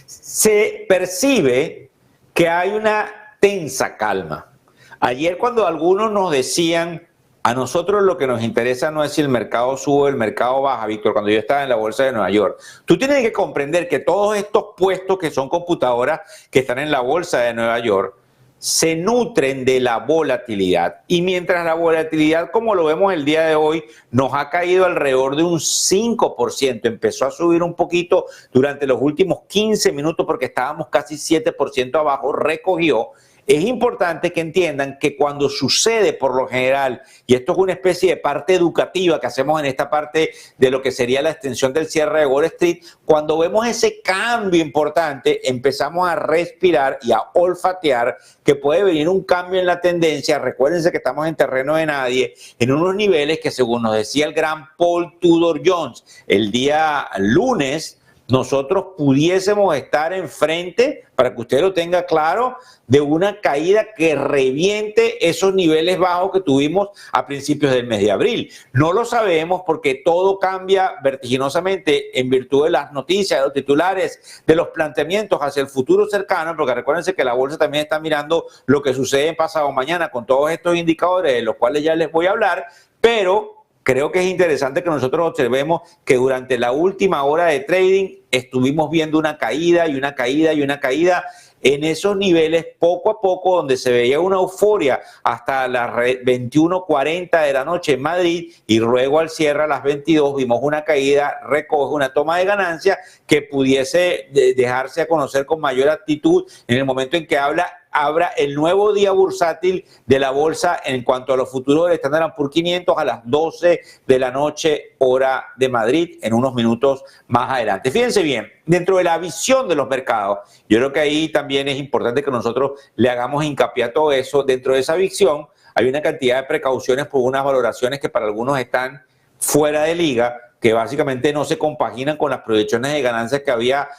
Se percibe que hay una tensa calma. Ayer, cuando algunos nos decían, a nosotros lo que nos interesa no es si el mercado sube o el mercado baja, Víctor, cuando yo estaba en la bolsa de Nueva York, tú tienes que comprender que todos estos puestos que son computadoras que están en la bolsa de Nueva York se nutren de la volatilidad. Y mientras la volatilidad, como lo vemos el día de hoy, nos ha caído alrededor de un 5%, empezó a subir un poquito durante los últimos 15 minutos porque estábamos casi 7% abajo, recogió. Es importante que entiendan que cuando sucede por lo general, y esto es una especie de parte educativa que hacemos en esta parte de lo que sería la extensión del cierre de Wall Street, cuando vemos ese cambio importante, empezamos a respirar y a olfatear que puede venir un cambio en la tendencia. Recuérdense que estamos en terreno de nadie, en unos niveles que, según nos decía el gran Paul Tudor Jones, el día lunes, nosotros pudiésemos estar enfrente, para que usted lo tenga claro, de una caída que reviente esos niveles bajos que tuvimos a principios del mes de abril. No lo sabemos porque todo cambia vertiginosamente en virtud de las noticias, de los titulares, de los planteamientos hacia el futuro cercano, porque recuérdense que la bolsa también está mirando lo que sucede en pasado mañana con todos estos indicadores de los cuales ya les voy a hablar, pero creo que es interesante que nosotros observemos que durante la última hora de trading estuvimos viendo una caída y una caída y una caída en esos niveles poco a poco, donde se veía una euforia hasta las 21:40 de la noche en Madrid, y luego al cierre a las 22 vimos una caída, recoge una toma de ganancia que pudiese dejarse a conocer con mayor actitud en el momento en que abra el nuevo día bursátil de la bolsa en cuanto a los futuros del Standard & Poor's 500 a las 12 de la noche, hora de Madrid, en unos minutos más adelante. Fíjense bien, dentro de la visión de los mercados, yo creo que ahí también es importante que nosotros le hagamos hincapié a todo eso. Dentro de esa visión hay una cantidad de precauciones por unas valoraciones que para algunos están fuera de liga, que básicamente no se compaginan con las proyecciones de ganancias que habría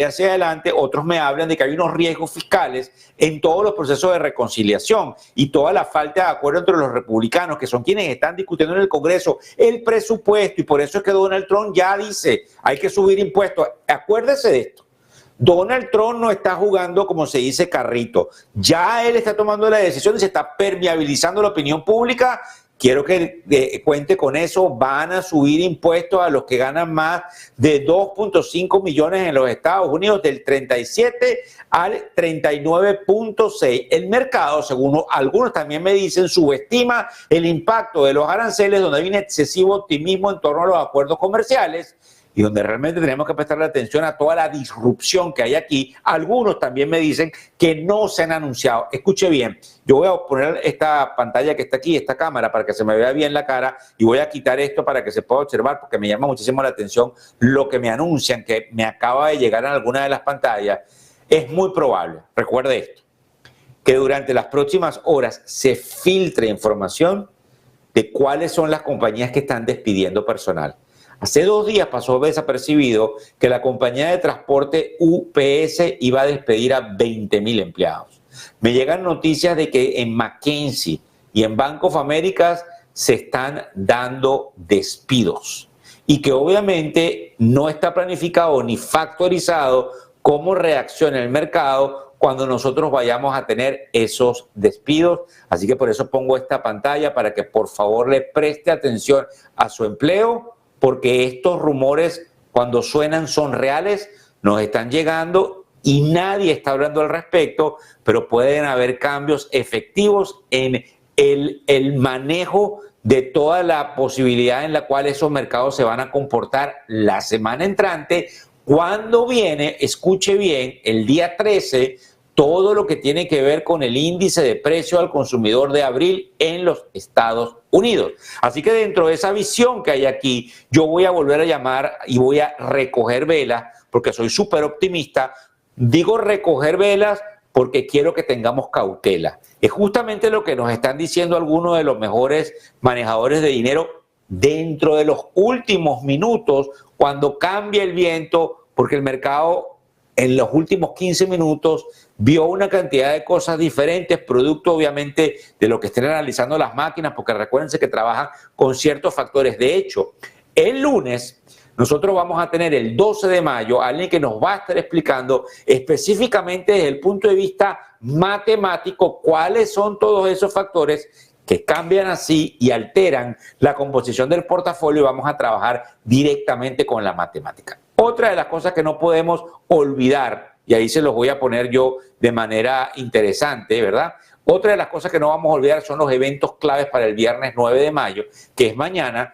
hacia adelante. Otros me hablan de que hay unos riesgos fiscales en todos los procesos de reconciliación y toda la falta de acuerdo entre los republicanos, que son quienes están discutiendo en el Congreso el presupuesto, y por eso es que Donald Trump ya dice, hay que subir impuestos. Acuérdese de esto. Donald Trump no está jugando, como se dice, carrito. Ya él está tomando la decisión y se está permeabilizando la opinión pública. Quiero que cuente con eso. Van a subir impuestos a los que ganan más de 2.5 millones en los Estados Unidos, del 37 al 39.6. El mercado, según algunos también me dicen, subestima el impacto de los aranceles, donde hay un excesivo optimismo en torno a los acuerdos comerciales y donde realmente tenemos que prestarle atención a toda la disrupción que hay aquí. Algunos también me dicen que no se han anunciado. Escuche bien, yo voy a poner esta pantalla que está aquí, esta cámara, para que se me vea bien la cara, y voy a quitar esto para que se pueda observar, porque me llama muchísimo la atención lo que me anuncian, que me acaba de llegar en alguna de las pantallas. Es muy probable, recuerde esto, que durante las próximas horas se filtre información de cuáles son las compañías que están despidiendo personal. Hace 2 días pasó desapercibido que la compañía de transporte UPS iba a despedir a 20,000 empleados. Me llegan noticias de que en McKinsey y en Bank of America se están dando despidos y que obviamente no está planificado ni factorizado cómo reacciona el mercado cuando nosotros vayamos a tener esos despidos. Así que por eso pongo esta pantalla para que por favor le preste atención a su empleo, porque estos rumores, cuando suenan, son reales, nos están llegando y nadie está hablando al respecto, pero pueden haber cambios efectivos en el manejo de toda la posibilidad en la cual esos mercados se van a comportar la semana entrante, cuando viene, escuche bien, el día 13, todo lo que tiene que ver con el índice de precio al consumidor de abril en los Estados Unidos. Así que dentro de esa visión que hay aquí, yo voy a volver a llamar y voy a recoger velas, porque soy súper optimista. Digo recoger velas porque quiero que tengamos cautela. Es justamente lo que nos están diciendo algunos de los mejores manejadores de dinero dentro de los últimos minutos, cuando cambia el viento, porque el mercado en los últimos 15 minutos vio una cantidad de cosas diferentes, producto obviamente de lo que estén analizando las máquinas, porque recuérdense que trabajan con ciertos factores. De hecho, el lunes nosotros vamos a tener, el 12 de mayo, alguien que nos va a estar explicando específicamente desde el punto de vista matemático cuáles son todos esos factores que cambian así y alteran la composición del portafolio, y vamos a trabajar directamente con la matemática. Otra de las cosas que no podemos olvidar, y ahí se los voy a poner yo de manera interesante, ¿verdad? Otra de las cosas que no vamos a olvidar son los eventos claves para el viernes 9 de mayo, que es mañana.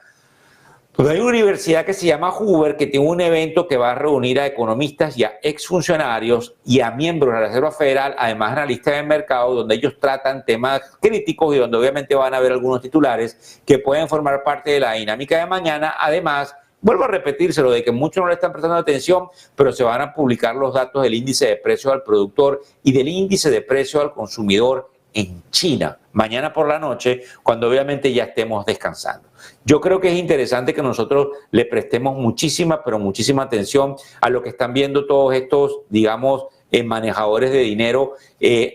Pues hay una universidad que se llama Hoover, que tiene un evento que va a reunir a economistas y a exfuncionarios y a miembros de la Reserva Federal, además analistas del mercado, donde ellos tratan temas críticos y donde obviamente van a haber algunos titulares que pueden formar parte de la dinámica de mañana. Además, vuelvo a repetírselo, de que muchos no le están prestando atención, pero se van a publicar los datos del índice de precio al productor y del índice de precio al consumidor en China, mañana por la noche, cuando obviamente ya estemos descansando. Yo creo que es interesante que nosotros le prestemos muchísima, pero muchísima atención a lo que están viendo todos estos, digamos, manejadores de dinero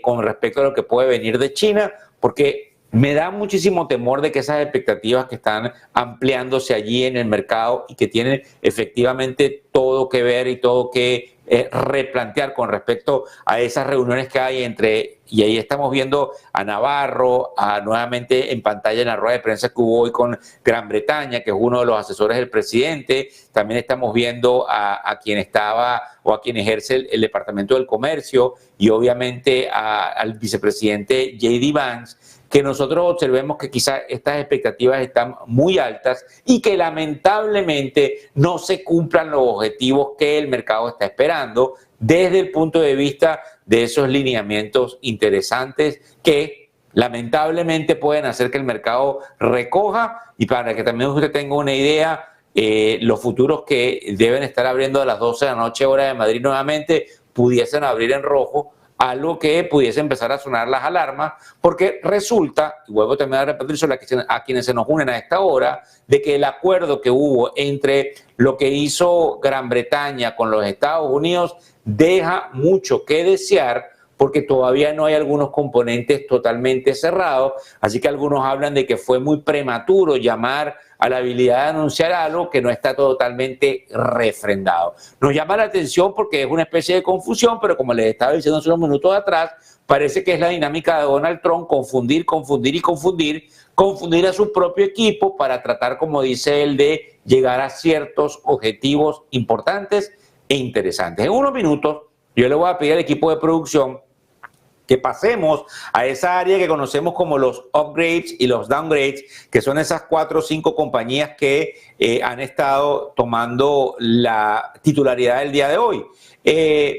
con respecto a lo que puede venir de China, porque me da muchísimo temor de que esas expectativas que están ampliándose allí en el mercado y que tienen efectivamente todo que ver y todo que replantear con respecto a esas reuniones que hay entre, y ahí estamos viendo a Navarro, nuevamente en pantalla en la rueda de prensa que hubo hoy con Gran Bretaña, que es uno de los asesores del presidente. También estamos viendo a quien estaba o a quien ejerce el Departamento del Comercio, y obviamente al vicepresidente J.D. Vance, que nosotros observemos que quizás estas expectativas están muy altas y que lamentablemente no se cumplan los objetivos que el mercado está esperando desde el punto de vista de esos lineamientos interesantes que lamentablemente pueden hacer que el mercado recoja. Y para que también usted tenga una idea, los futuros que deben estar abriendo a las 12 de la noche hora de Madrid nuevamente pudiesen abrir en rojo algo que pudiese empezar a sonar las alarmas, porque resulta, y vuelvo también a repetir a quienes se nos unen a esta hora, de que el acuerdo que hubo entre lo que hizo Gran Bretaña con los Estados Unidos deja mucho que desear, porque todavía no hay algunos componentes totalmente cerrados, así que algunos hablan de que fue muy prematuro llamar a la habilidad de anunciar algo que no está totalmente refrendado. Nos llama la atención porque es una especie de confusión, pero como les estaba diciendo hace unos minutos atrás, parece que es la dinámica de Donald Trump, confundir a su propio equipo para tratar, como dice él, de llegar a ciertos objetivos importantes e interesantes. En unos minutos yo le voy a pedir al equipo de producción que pasemos a esa área que conocemos como los upgrades y los downgrades, que son esas 4 o 5 compañías que han estado tomando la titularidad del día de hoy.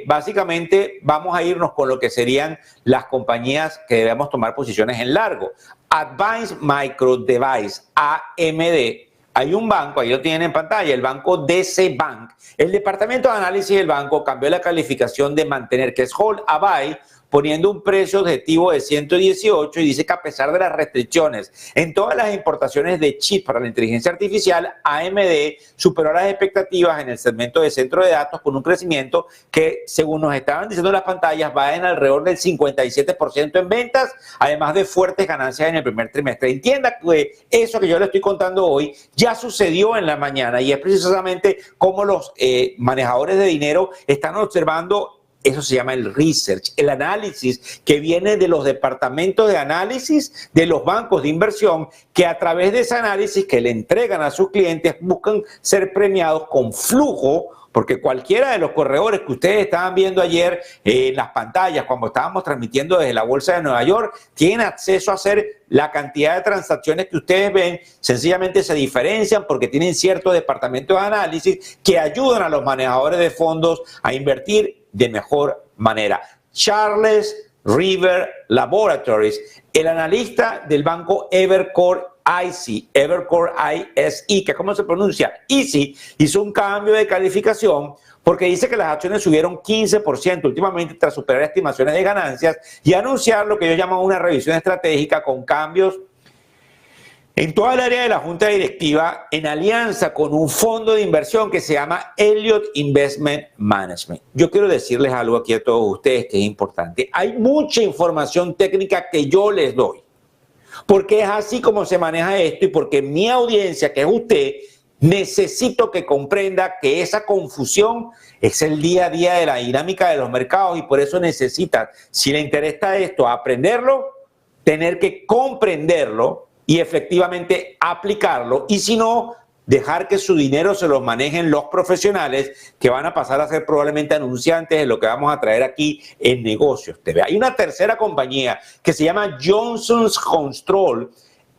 Básicamente vamos a irnos con lo que serían las compañías que debemos tomar posiciones en largo. Advanced Micro Device, AMD. Hay un banco, ahí lo tienen en pantalla, el banco DC Bank. El departamento de análisis del banco cambió la calificación de mantener, que es hold a buy, poniendo un precio objetivo de 118 y dice que a pesar de las restricciones en todas las importaciones de chips para la inteligencia artificial, AMD superó las expectativas en el segmento de centro de datos con un crecimiento que, según nos estaban diciendo las pantallas, va en alrededor del 57% en ventas, además de fuertes ganancias en el primer trimestre. Entienda que eso que yo le estoy contando hoy ya sucedió en la mañana y es precisamente cómo los manejadores de dinero están observando. Eso se llama el research, el análisis que viene de los departamentos de análisis de los bancos de inversión, que a través de ese análisis que le entregan a sus clientes buscan ser premiados con flujo, porque cualquiera de los corredores que ustedes estaban viendo ayer en las pantallas cuando estábamos transmitiendo desde la Bolsa de Nueva York, tienen acceso a hacer la cantidad de transacciones que ustedes ven. Sencillamente se diferencian porque tienen ciertos departamentos de análisis que ayudan a los manejadores de fondos a invertir de mejor manera. Charles River Laboratories, el analista del banco Evercore ISI, que ¿cómo se pronuncia? ISI, hizo un cambio de calificación porque dice que las acciones subieron 15% últimamente tras superar estimaciones de ganancias y anunciar lo que ellos llaman una revisión estratégica con cambios en toda el área de la junta directiva, en alianza con un fondo de inversión que se llama Elliott Investment Management. Yo quiero decirles algo aquí a todos ustedes que es importante. Hay mucha información técnica que yo les doy, porque es así como se maneja esto y porque mi audiencia, que es usted, necesito que comprenda que esa confusión es el día a día de la dinámica de los mercados y por eso necesita, si le interesa esto, aprenderlo, tener que comprenderlo y efectivamente aplicarlo, y si no, dejar que su dinero se lo manejen los profesionales que van a pasar a ser probablemente anunciantes de lo que vamos a traer aquí en Negocios TV. Hay una tercera compañía que se llama Johnson's Control.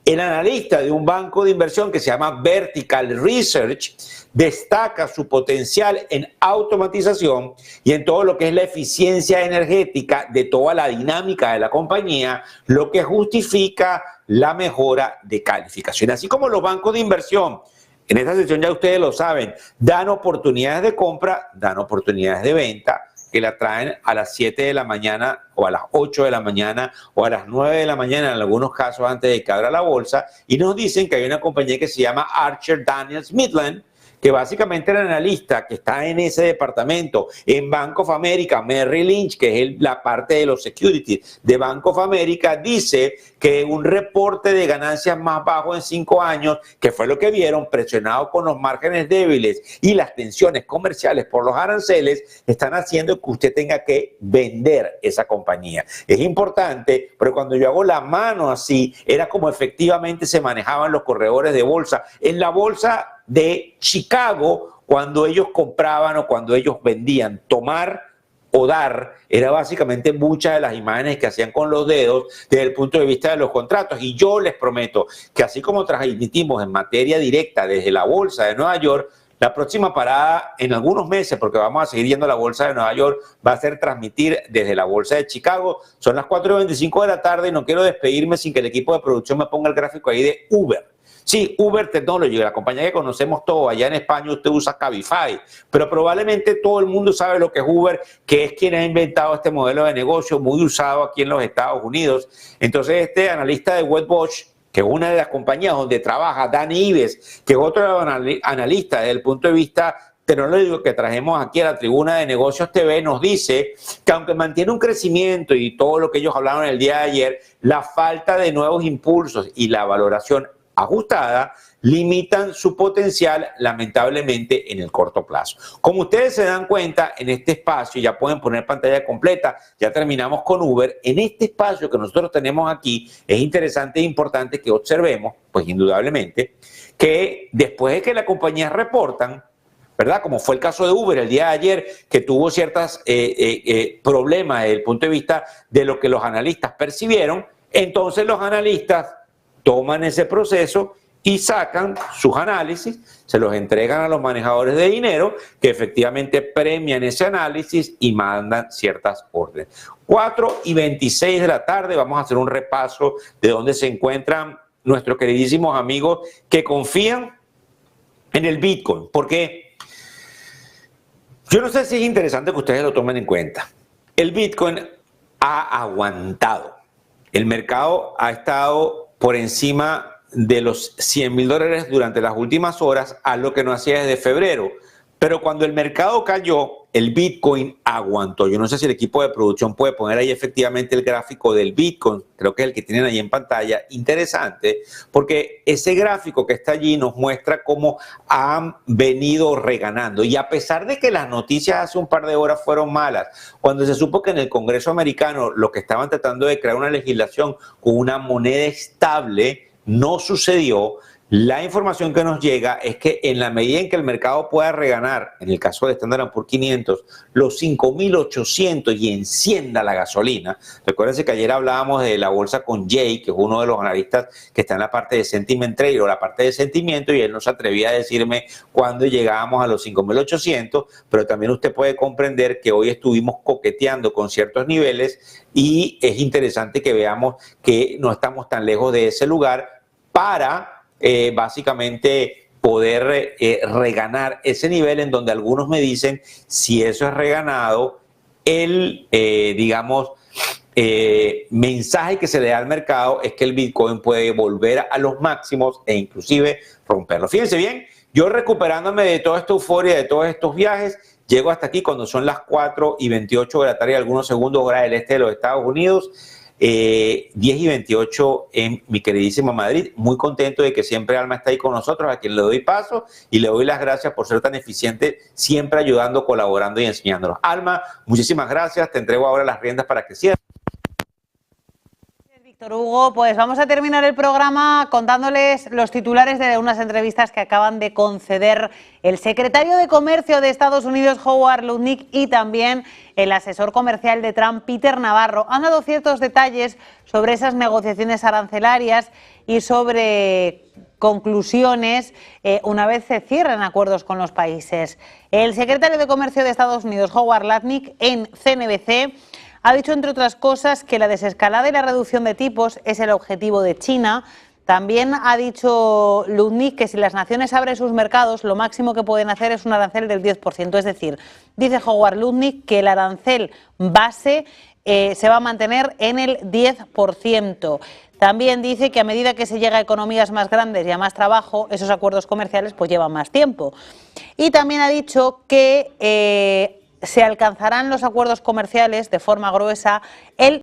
El analista de un banco de inversión que se llama Vertical Research destaca su potencial en automatización y en todo lo que es la eficiencia energética de toda la dinámica de la compañía, lo que justifica la mejora de calificación. Así como los bancos de inversión, en esta sección ya ustedes lo saben, dan oportunidades de compra, dan oportunidades de venta, que la traen a las 7 de la mañana o a las 8 de la mañana o a las 9 de la mañana, en algunos casos antes de que abra la bolsa, y nos dicen que hay una compañía que se llama Archer Daniels Midland, que básicamente el analista que está en ese departamento en Bank of America, Merrill Lynch, que es la parte de los securities de Bank of America, dice que un reporte de ganancias más bajo en 5 años, que fue lo que vieron, presionado con los márgenes débiles y las tensiones comerciales por los aranceles, están haciendo que usted tenga que vender esa compañía. Es importante, pero cuando yo hago la mano así, era como efectivamente se manejaban los corredores de bolsa. En la bolsa de Chicago, cuando ellos compraban o cuando ellos vendían, tomar o dar, era básicamente muchas de las imágenes que hacían con los dedos desde el punto de vista de los contratos. Y yo les prometo que así como transmitimos en materia directa desde la Bolsa de Nueva York, la próxima parada en algunos meses, porque vamos a seguir yendo a la Bolsa de Nueva York, va a ser transmitir desde la Bolsa de Chicago. Son las 4:25 de la tarde y no quiero despedirme sin que el equipo de producción me ponga el gráfico ahí de Uber. Sí, Uber Technology, la compañía que conocemos todos, allá en España usted usa Cabify, pero probablemente todo el mundo sabe lo que es Uber, que es quien ha inventado este modelo de negocio muy usado aquí en los Estados Unidos. Entonces este analista de Wedbush, que es una de las compañías donde trabaja Dani Ives, que es otro analista desde el punto de vista tecnológico que trajimos aquí a la Tribuna de Negocios TV, nos dice que aunque mantiene un crecimiento y todo lo que ellos hablaron el día de ayer, la falta de nuevos impulsos y la valoración ajustada limitan su potencial lamentablemente en el corto plazo. Como ustedes se dan cuenta, en este espacio, ya pueden poner pantalla completa, ya terminamos con Uber, en este espacio que nosotros tenemos aquí, es interesante e importante que observemos, pues indudablemente, que después de que las compañías reportan, ¿verdad? Como fue el caso de Uber el día de ayer, que tuvo ciertos problemas desde el punto de vista de lo que los analistas percibieron, entonces los analistas toman ese proceso y sacan sus análisis, se los entregan a los manejadores de dinero que efectivamente premian ese análisis y mandan ciertas órdenes. 4:26 de la tarde, vamos a hacer un repaso de dónde se encuentran nuestros queridísimos amigos que confían en el Bitcoin, porque yo no sé si es interesante que ustedes lo tomen en cuenta. El Bitcoin ha aguantado, el mercado ha estado por encima de los $100,000 durante las últimas horas, algo que no hacía desde febrero. Pero cuando el mercado cayó, el Bitcoin aguantó. Yo no sé si el equipo de producción puede poner ahí efectivamente el gráfico del Bitcoin. Creo que es el que tienen ahí en pantalla. Interesante, porque ese gráfico que está allí nos muestra cómo han venido reganando. Y a pesar de que las noticias hace un par de horas fueron malas, cuando se supo que en el Congreso americano lo que estaban tratando de crear una legislación con una moneda estable no sucedió. La información que nos llega es que en la medida en que el mercado pueda reganar, en el caso de Standard & Poor's 500, los 5.800 y encienda la gasolina. Recuérdense que ayer hablábamos de la bolsa con Jay, que es uno de los analistas que está en la parte de sentiment trade o la parte de sentimiento, y él no se atrevía a decirme cuándo llegábamos a los 5.800, pero también usted puede comprender que hoy estuvimos coqueteando con ciertos niveles y es interesante que veamos que no estamos tan lejos de ese lugar para básicamente poder reganar ese nivel en donde algunos me dicen si eso es reganado, el mensaje que se le da al mercado es que el Bitcoin puede volver a los máximos e inclusive romperlo. Fíjense bien, yo recuperándome de toda esta euforia, de todos estos viajes, llego hasta aquí cuando son las 4:28 de la tarde, algunos segundos, hora del este de los Estados Unidos. 10:28 en mi queridísima Madrid. Muy contento de que siempre Alma está ahí con nosotros, a quien le doy paso y le doy las gracias por ser tan eficiente, siempre ayudando, colaborando y enseñándonos. Alma, muchísimas gracias. Te entrego ahora las riendas para que cierres. Víctor Hugo, pues vamos a terminar el programa contándoles los titulares de unas entrevistas que acaban de conceder el secretario de Comercio de Estados Unidos, Howard Lutnick, y también el asesor comercial de Trump, Peter Navarro. Han dado ciertos detalles sobre esas negociaciones arancelarias y sobre conclusiones una vez se cierren acuerdos con los países. El secretario de Comercio de Estados Unidos, Howard Lutnick, en CNBC, ha dicho, entre otras cosas, que la desescalada y la reducción de tipos es el objetivo de China. También ha dicho Lutnick que si las naciones abren sus mercados, lo máximo que pueden hacer es un arancel del 10%. Es decir, dice Howard Lutnick que el arancel base se va a mantener en el 10%. También dice que a medida que se llega a economías más grandes y a más trabajo, esos acuerdos comerciales pues llevan más tiempo. Y también ha dicho que se alcanzarán los acuerdos comerciales de forma gruesa el